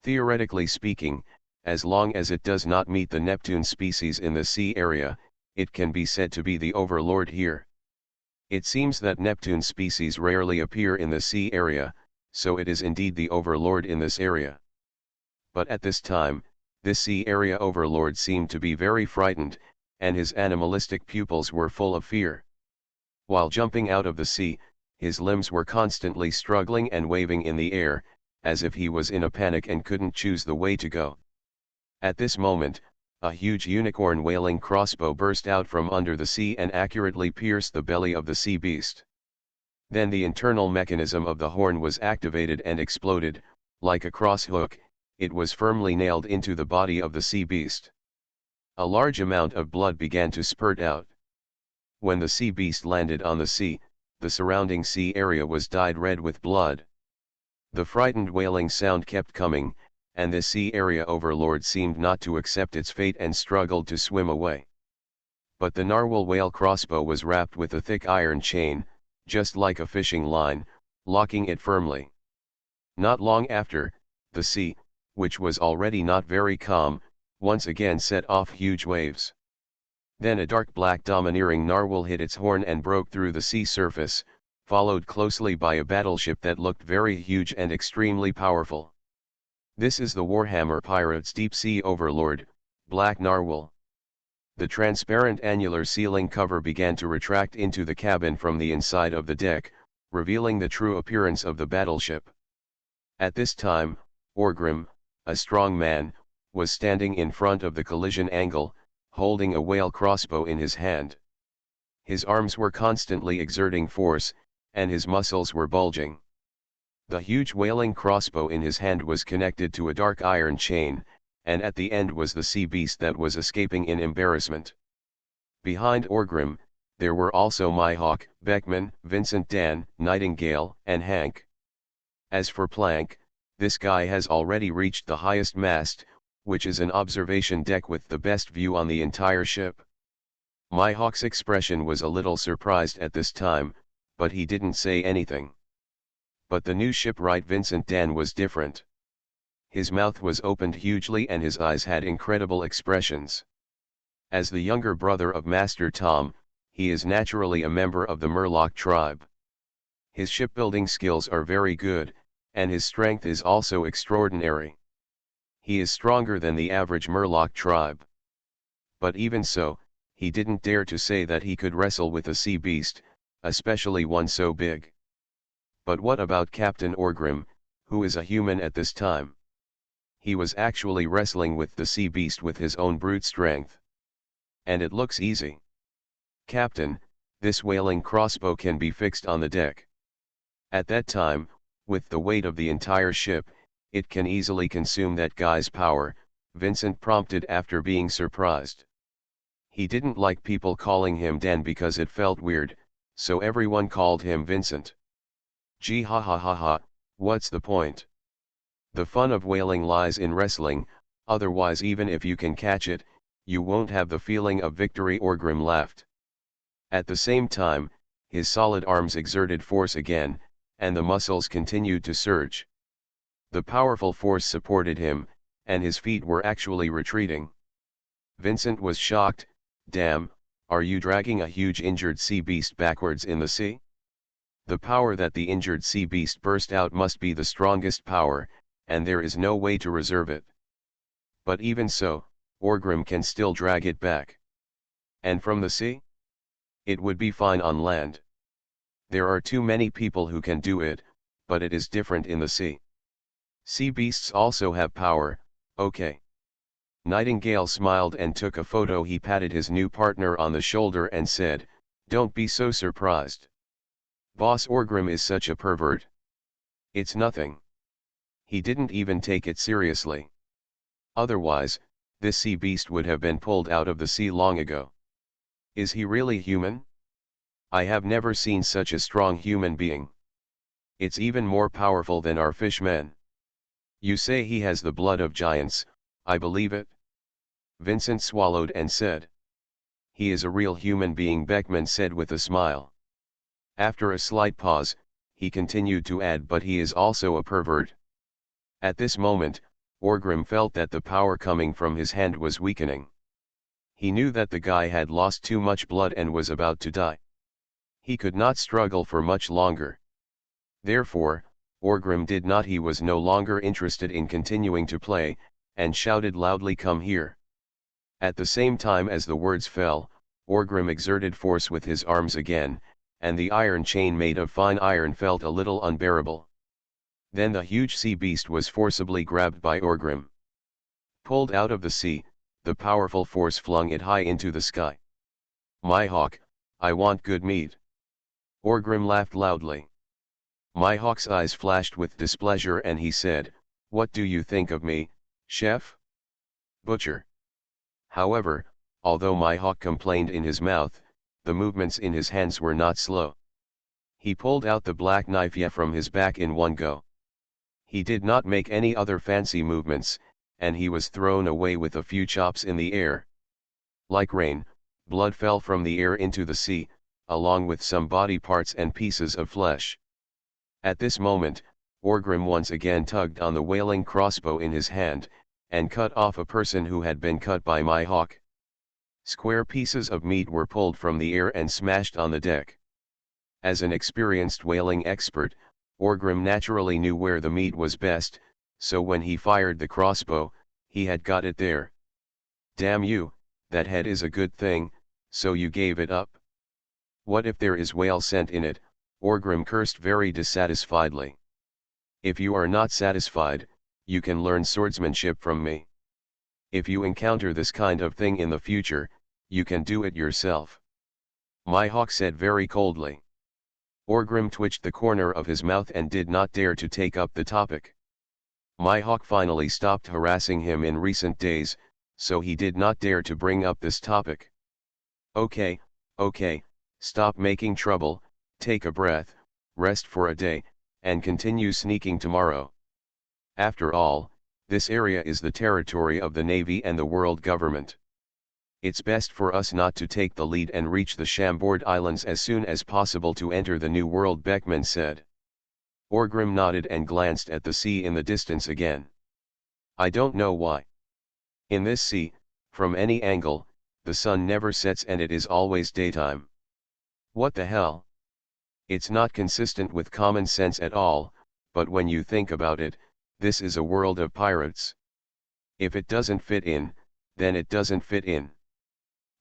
Theoretically speaking, as long as it does not meet the Neptune species in the sea area, it can be said to be the overlord here. It seems that Neptune species rarely appear in the sea area, so it is indeed the overlord in this area. But at this time, this sea area overlord seemed to be very frightened, and his animalistic pupils were full of fear. While jumping out of the sea, his limbs were constantly struggling and waving in the air, as if he was in a panic and couldn't choose the way to go. At this moment, a huge unicorn whaling crossbow burst out from under the sea and accurately pierced the belly of the sea beast. Then the internal mechanism of the horn was activated and exploded, like a cross hook, it was firmly nailed into the body of the sea beast. A large amount of blood began to spurt out. When the sea beast landed on the sea, the surrounding sea area was dyed red with blood. The frightened wailing sound kept coming, and the sea area overlord seemed not to accept its fate and struggled to swim away. But the narwhal whale crossbow was wrapped with a thick iron chain, just like a fishing line, locking it firmly. Not long after, the sea, which was already not very calm, once again set off huge waves. Then a dark black domineering narwhal hit its horn and broke through the sea surface, followed closely by a battleship that looked very huge and extremely powerful. This is the Warhammer Pirates Deep Sea Overlord, Black Narwhal. The transparent annular ceiling cover began to retract into the cabin from the inside of the deck, revealing the true appearance of the battleship. At this time, Orgrim, a strong man, was standing in front of the collision angle, holding a whale crossbow in his hand. His arms were constantly exerting force, and his muscles were bulging. The huge whaling crossbow in his hand was connected to a dark iron chain, and at the end was the sea beast that was escaping in embarrassment. Behind Orgrim, there were also Mihawk, Beckman, Vincent Dan, Nightingale, and Hank. As for Plank, this guy has already reached the highest mast, which is an observation deck with the best view on the entire ship. Mihawk's expression was a little surprised at this time, but he didn't say anything. But the new shipwright Vincent Dan was different. His mouth was opened hugely and his eyes had incredible expressions. As the younger brother of Master Tom, he is naturally a member of the Murloc tribe. His shipbuilding skills are very good, and his strength is also extraordinary. He is stronger than the average Murloc tribe. But even so, he didn't dare to say that he could wrestle with a sea beast, especially one so big. But what about Captain Orgrim, who is a human at this time? He was actually wrestling with the sea beast with his own brute strength. And it looks easy. Captain, this whaling crossbow can be fixed on the deck. At that time, with the weight of the entire ship, it can easily consume that guy's power, Vincent prompted after being surprised. He didn't like people calling him Dan because it felt weird, so everyone called him Vincent. Gee ha ha ha ha, what's the point? The fun of whaling lies in wrestling, otherwise even if you can catch it, you won't have the feeling of victory. Orgrim laughed. At the same time, his solid arms exerted force again, and the muscles continued to surge. The powerful force supported him, and his feet were actually retreating. Vincent was shocked. Damn, are you dragging a huge injured sea beast backwards in the sea? The power that the injured sea beast burst out must be the strongest power, and there is no way to reserve it. But even so, Orgrim can still drag it back. And from the sea? It would be fine on land. There are too many people who can do it, but it is different in the sea. Sea beasts also have power, okay. Nightingale smiled and took a photo. He patted his new partner on the shoulder and said, "Don't be so surprised. Boss Orgrim is such a pervert. It's nothing." He didn't even take it seriously. Otherwise, this sea beast would have been pulled out of the sea long ago. Is he really human? I have never seen such a strong human being. It's even more powerful than our fishmen. You say he has the blood of giants, I believe it. Vincent swallowed and said. He is a real human being, Beckman said with a smile. After a slight pause, he continued to add, but he is also a pervert. At this moment, Orgrim felt that the power coming from his hand was weakening. He knew that the guy had lost too much blood and was about to die. He could not struggle for much longer. Therefore, Orgrim did not. He was no longer interested in continuing to play, and shouted loudly, "Come here." At the same time as the words fell, Orgrim exerted force with his arms again, and the iron chain made of fine iron felt a little unbearable. Then the huge sea beast was forcibly grabbed by Orgrim. Pulled out of the sea, the powerful force flung it high into the sky. "Mihawk, I want good meat." Orgrim laughed loudly. Mihawk's eyes flashed with displeasure and he said, "What do you think of me, chef? Butcher." However, although Mihawk complained in his mouth, the movements in his hands were not slow. He pulled out the black knife from his back in one go. He did not make any other fancy movements, and he was thrown away with a few chops in the air. Like rain, blood fell from the air into the sea, along with some body parts and pieces of flesh. At this moment, Orgrim once again tugged on the whaling crossbow in his hand, and cut off a person who had been cut by Mihawk. Square pieces of meat were pulled from the air and smashed on the deck. As an experienced whaling expert, Orgrim naturally knew where the meat was best, so when he fired the crossbow, he had got it there. "Damn you, that head is a good thing, so you gave it up? What if there is whale scent in it?" Orgrim cursed very dissatisfiedly. "If you are not satisfied, you can learn swordsmanship from me. If you encounter this kind of thing in the future, you can do it yourself. Mihawk said very coldly. Orgrim twitched the corner of his mouth and did not dare to take up the topic. Mihawk finally stopped harassing him in recent days, so he did not dare to bring up this topic. Okay, stop making trouble, take a breath, rest for a day, and continue sneaking tomorrow. After all, this area is the territory of the Navy and the world government. It's best for us not to take the lead and reach the Chambord Islands as soon as possible to enter the New World, Beckman said. Orgrim nodded and glanced at the sea in the distance again. I don't know why. In this sea, from any angle, the sun never sets and it is always daytime. What the hell? It's not consistent with common sense at all, but when you think about it, this is a world of pirates. If it doesn't fit in, then it doesn't fit in.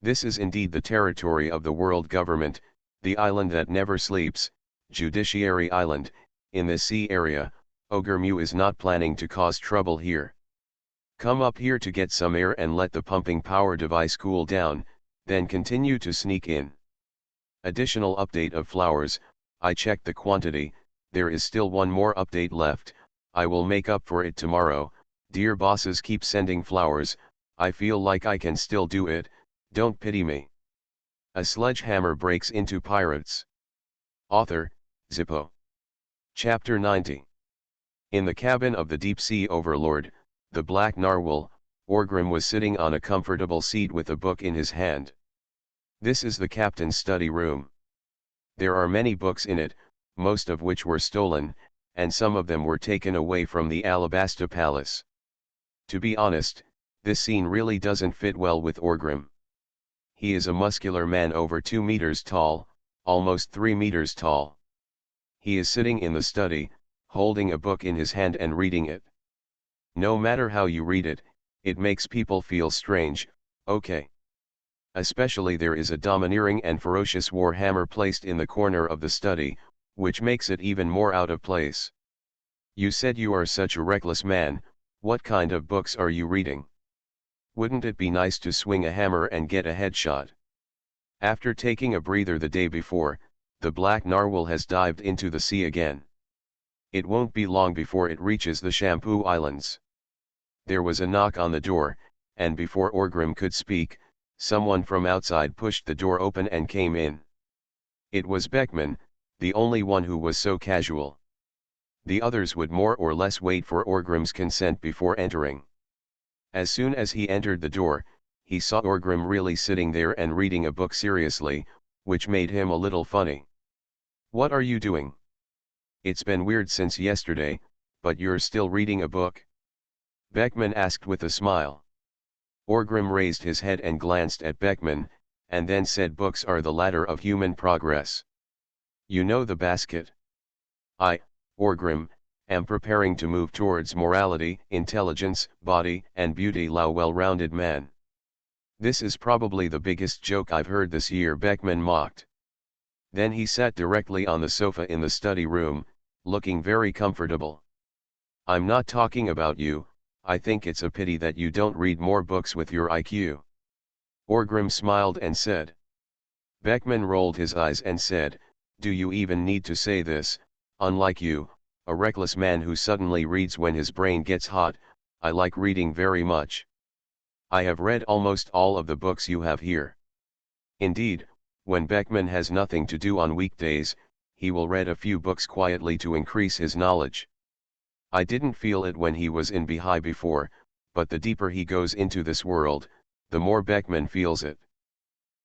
This is indeed the territory of the world government, the island that never sleeps, Judiciary Island. In this sea area, Ogre Mew is not planning to cause trouble here. Come up here to get some air and let the pumping power device cool down, then continue to sneak in. Additional update of flowers, I checked the quantity, there is still one more update left, I will make up for it tomorrow. Dear bosses, keep sending flowers, I feel like I can still do it, don't pity me. A sledgehammer breaks into pirates. Author, Zippo. Chapter 90. In the cabin of the deep-sea overlord, the Black Narwhal, Orgrim was sitting on a comfortable seat with a book in his hand. This is the captain's study room. There are many books in it, most of which were stolen, and some of them were taken away from the Alabasta Palace. To be honest, this scene really doesn't fit well with Orgrim. He is a muscular man over 2 meters tall, almost 3 meters tall. He is sitting in the study, holding a book in his hand and reading it. No matter how you read it, it makes people feel strange, okay? Especially there is a domineering and ferocious war hammer placed in the corner of the study, which makes it even more out of place. You said you are such a reckless man, what kind of books are you reading? Wouldn't it be nice to swing a hammer and get a headshot? After taking a breather the day before, the Black Narwhal has dived into the sea again. It won't be long before it reaches the Shampoo Islands. There was a knock on the door, and before Orgrim could speak, someone from outside pushed the door open and came in. It was Beckman, the only one who was so casual. The others would more or less wait for Orgrim's consent before entering. As soon as he entered the door, he saw Orgrim really sitting there and reading a book seriously, which made him a little funny. What are you doing? It's been weird since yesterday, but you're still reading a book? Beckman asked with a smile. Orgrim raised his head and glanced at Beckman, and then said, books are the ladder of human progress. You know the basket. I, Orgrim, am preparing to move towards morality, intelligence, body, and beauty, la well-rounded man. This is probably the biggest joke I've heard this year, Beckman mocked. Then he sat directly on the sofa in the study room, looking very comfortable. I'm not talking about you, I think it's a pity that you don't read more books with your IQ. Orgrim smiled and said. Beckman rolled his eyes and said, do you even need to say this? Unlike you, a reckless man who suddenly reads when his brain gets hot, I like reading very much. I have read almost all of the books you have here. Indeed, when Beckman has nothing to do on weekdays, he will read a few books quietly to increase his knowledge. I didn't feel it when he was in Beehive before, but the deeper he goes into this world, the more Beckman feels it.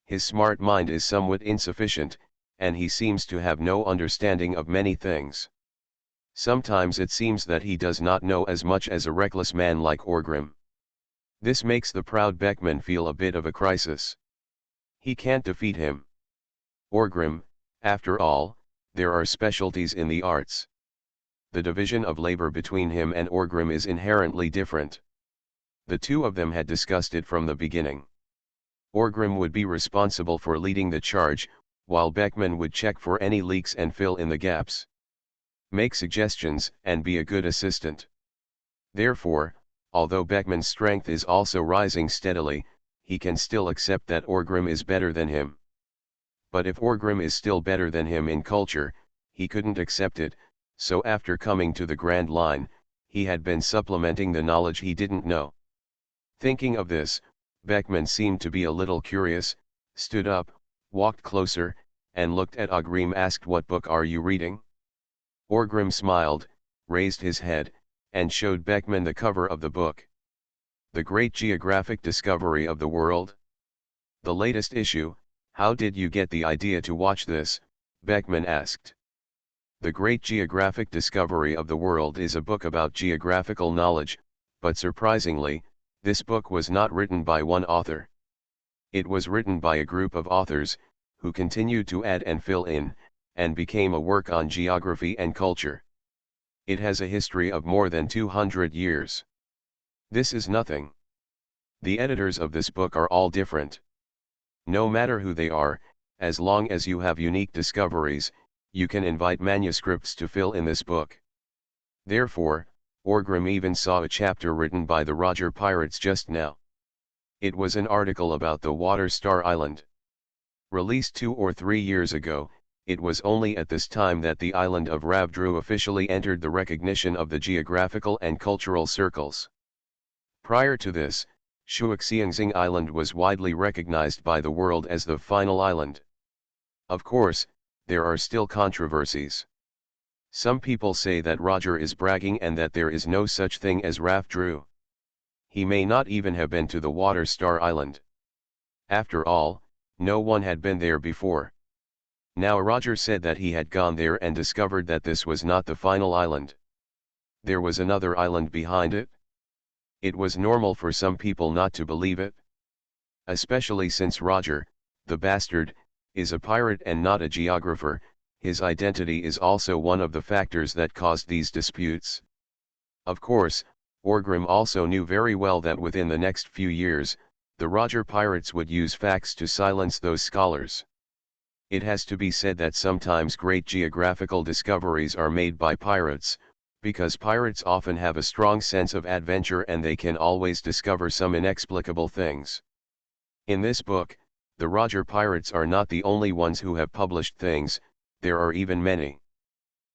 His smart mind is somewhat insufficient, and he seems to have no understanding of many things. Sometimes it seems that he does not know as much as a reckless man like Orgrim. This makes the proud Beckman feel a bit of a crisis. He can't defeat him. Orgrim, after all, there are specialties in the arts. The division of labor between him and Orgrim is inherently different. The two of them had discussed it from the beginning. Orgrim would be responsible for leading the charge, while Beckman would check for any leaks and fill in the gaps. Make suggestions and be a good assistant. Therefore, although Beckman's strength is also rising steadily, he can still accept that Orgrim is better than him. But if Orgrim is still better than him in culture, he couldn't accept it, so after coming to the Grand Line, he had been supplementing the knowledge he didn't know. Thinking of this, Beckman seemed to be a little curious, stood up, walked closer, and looked at Orgrim. Asked, "What book are you reading?" Orgrim smiled, raised his head, and showed Beckman the cover of the book. "The Great Geographic Discovery of the World?" "The latest issue. How did you get the idea to watch this?" Beckman asked. "The Great Geographic Discovery of the World is a book about geographical knowledge, but surprisingly, this book was not written by one author. It was written by a group of authors, who continued to add and fill in, and became a work on geography and culture. It has a history of more than 200 years. This is nothing. The editors of this book are all different. No matter who they are, as long as you have unique discoveries, you can invite manuscripts to fill in this book." Therefore, Orgrim even saw a chapter written by the Roger Pirates just now. It was an article about the Water Star Island. Released 2 or 3 years ago, it was only at this time that the island of Ravdru officially entered the recognition of the geographical and cultural circles. Prior to this, Shuaxiangxing Island was widely recognized by the world as the final island. Of course, there are still controversies. Some people say that Roger is bragging and that there is no such thing as Ravdru. He may not even have been to the Water Star Island. After all, no one had been there before. Now Roger said that he had gone there and discovered that this was not the final island. There was another island behind it. It was normal for some people not to believe it. Especially since Roger, the bastard, is a pirate and not a geographer. His identity is also one of the factors that caused these disputes. Of course, Orgrim also knew very well that within the next few years, the Roger pirates would use facts to silence those scholars. It has to be said that sometimes great geographical discoveries are made by pirates, because pirates often have a strong sense of adventure and they can always discover some inexplicable things. In this book, the Roger pirates are not the only ones who have published things, there are even many.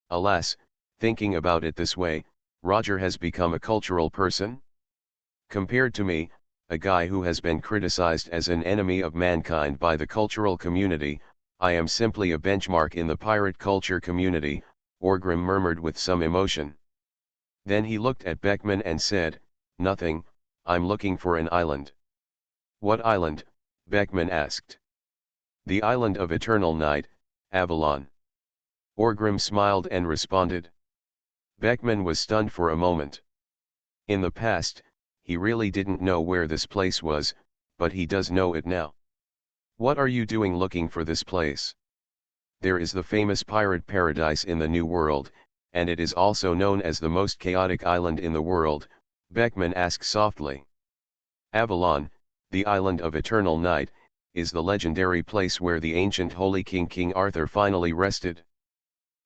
Alas, thinking about it this way, Roger has become a cultural person? Compared to me, a guy who has been criticized as an enemy of mankind by the cultural community, I am simply a benchmark in the pirate culture community, Orgrim murmured with some emotion. Then he looked at Beckman and said, "Nothing, I'm looking for an island." "What island?" Beckman asked. "The island of eternal night, Avalon." Orgrim smiled and responded. Beckman was stunned for a moment. In the past, he really didn't know where this place was, but he does know it now. "What are you doing looking for this place?" "There is the famous pirate paradise in the New World, and it is also known as the most chaotic island in the world," Beckman asked softly. "Avalon, the island of eternal night, is the legendary place where the ancient holy King Arthur finally rested.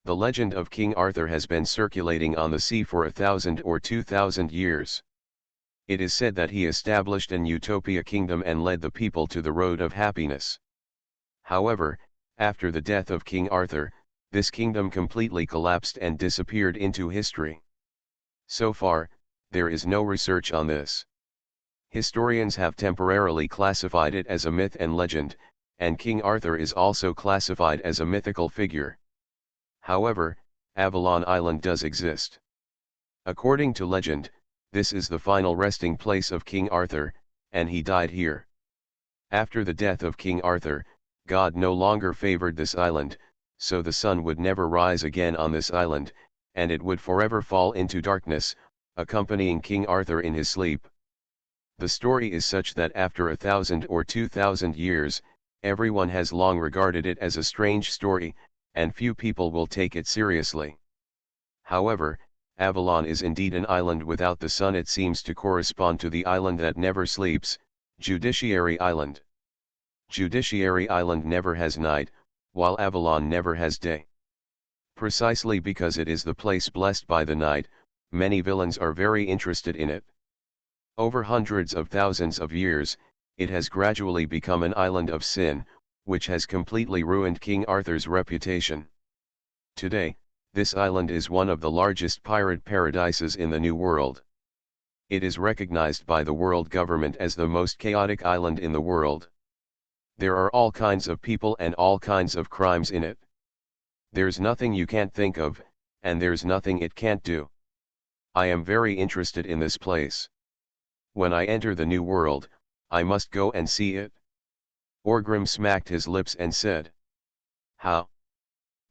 The legend of King Arthur has been circulating on the sea for 1,000 or 2,000 years. It is said that he established an utopia kingdom and led the people to the road of happiness. However, after the death of King Arthur, this kingdom completely collapsed and disappeared into history. So far, there is no research on this. Historians have temporarily classified it as a myth and legend, and King Arthur is also classified as a mythical figure. However, Avalon Island does exist. According to legend, this is the final resting place of King Arthur, and he died here. After the death of King Arthur, God no longer favored this island, so the sun would never rise again on this island, and it would forever fall into darkness, accompanying King Arthur in his sleep. The story is such that after 1,000 or 2,000 years, everyone has long regarded it as a strange story, and few people will take it seriously. However, Avalon is indeed an island without the sun. It seems to correspond to the island that never sleeps, Judiciary Island. Judiciary Island never has night, while Avalon never has day. Precisely because it is the place blessed by the night, many villains are very interested in it. Over hundreds of thousands of years, it has gradually become an island of sin, which has completely ruined King Arthur's reputation. Today, this island is one of the largest pirate paradises in the New World. It is recognized by the world government as the most chaotic island in the world. There are all kinds of people and all kinds of crimes in it. There's nothing you can't think of, and there's nothing it can't do. I am very interested in this place. When I enter the New World, I must go and see it. Orgrim smacked his lips and said, "How?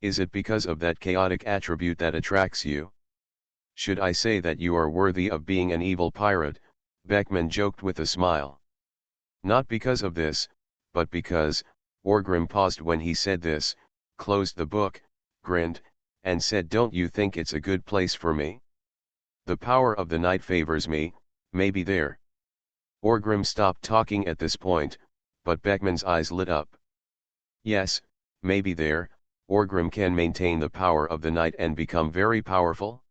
Is it because of that chaotic attribute that attracts you? Should I say that you are worthy of being an evil pirate?" Beckman joked with a smile. "Not because of this, but because," Orgrim paused when he said this, closed the book, grinned, and said, "Don't you think it's a good place for me? The power of the night favors me, maybe there." Orgrim stopped talking at this point, but Beckman's eyes lit up. "Yes, maybe there, Orgrim can maintain the power of the night and become very powerful."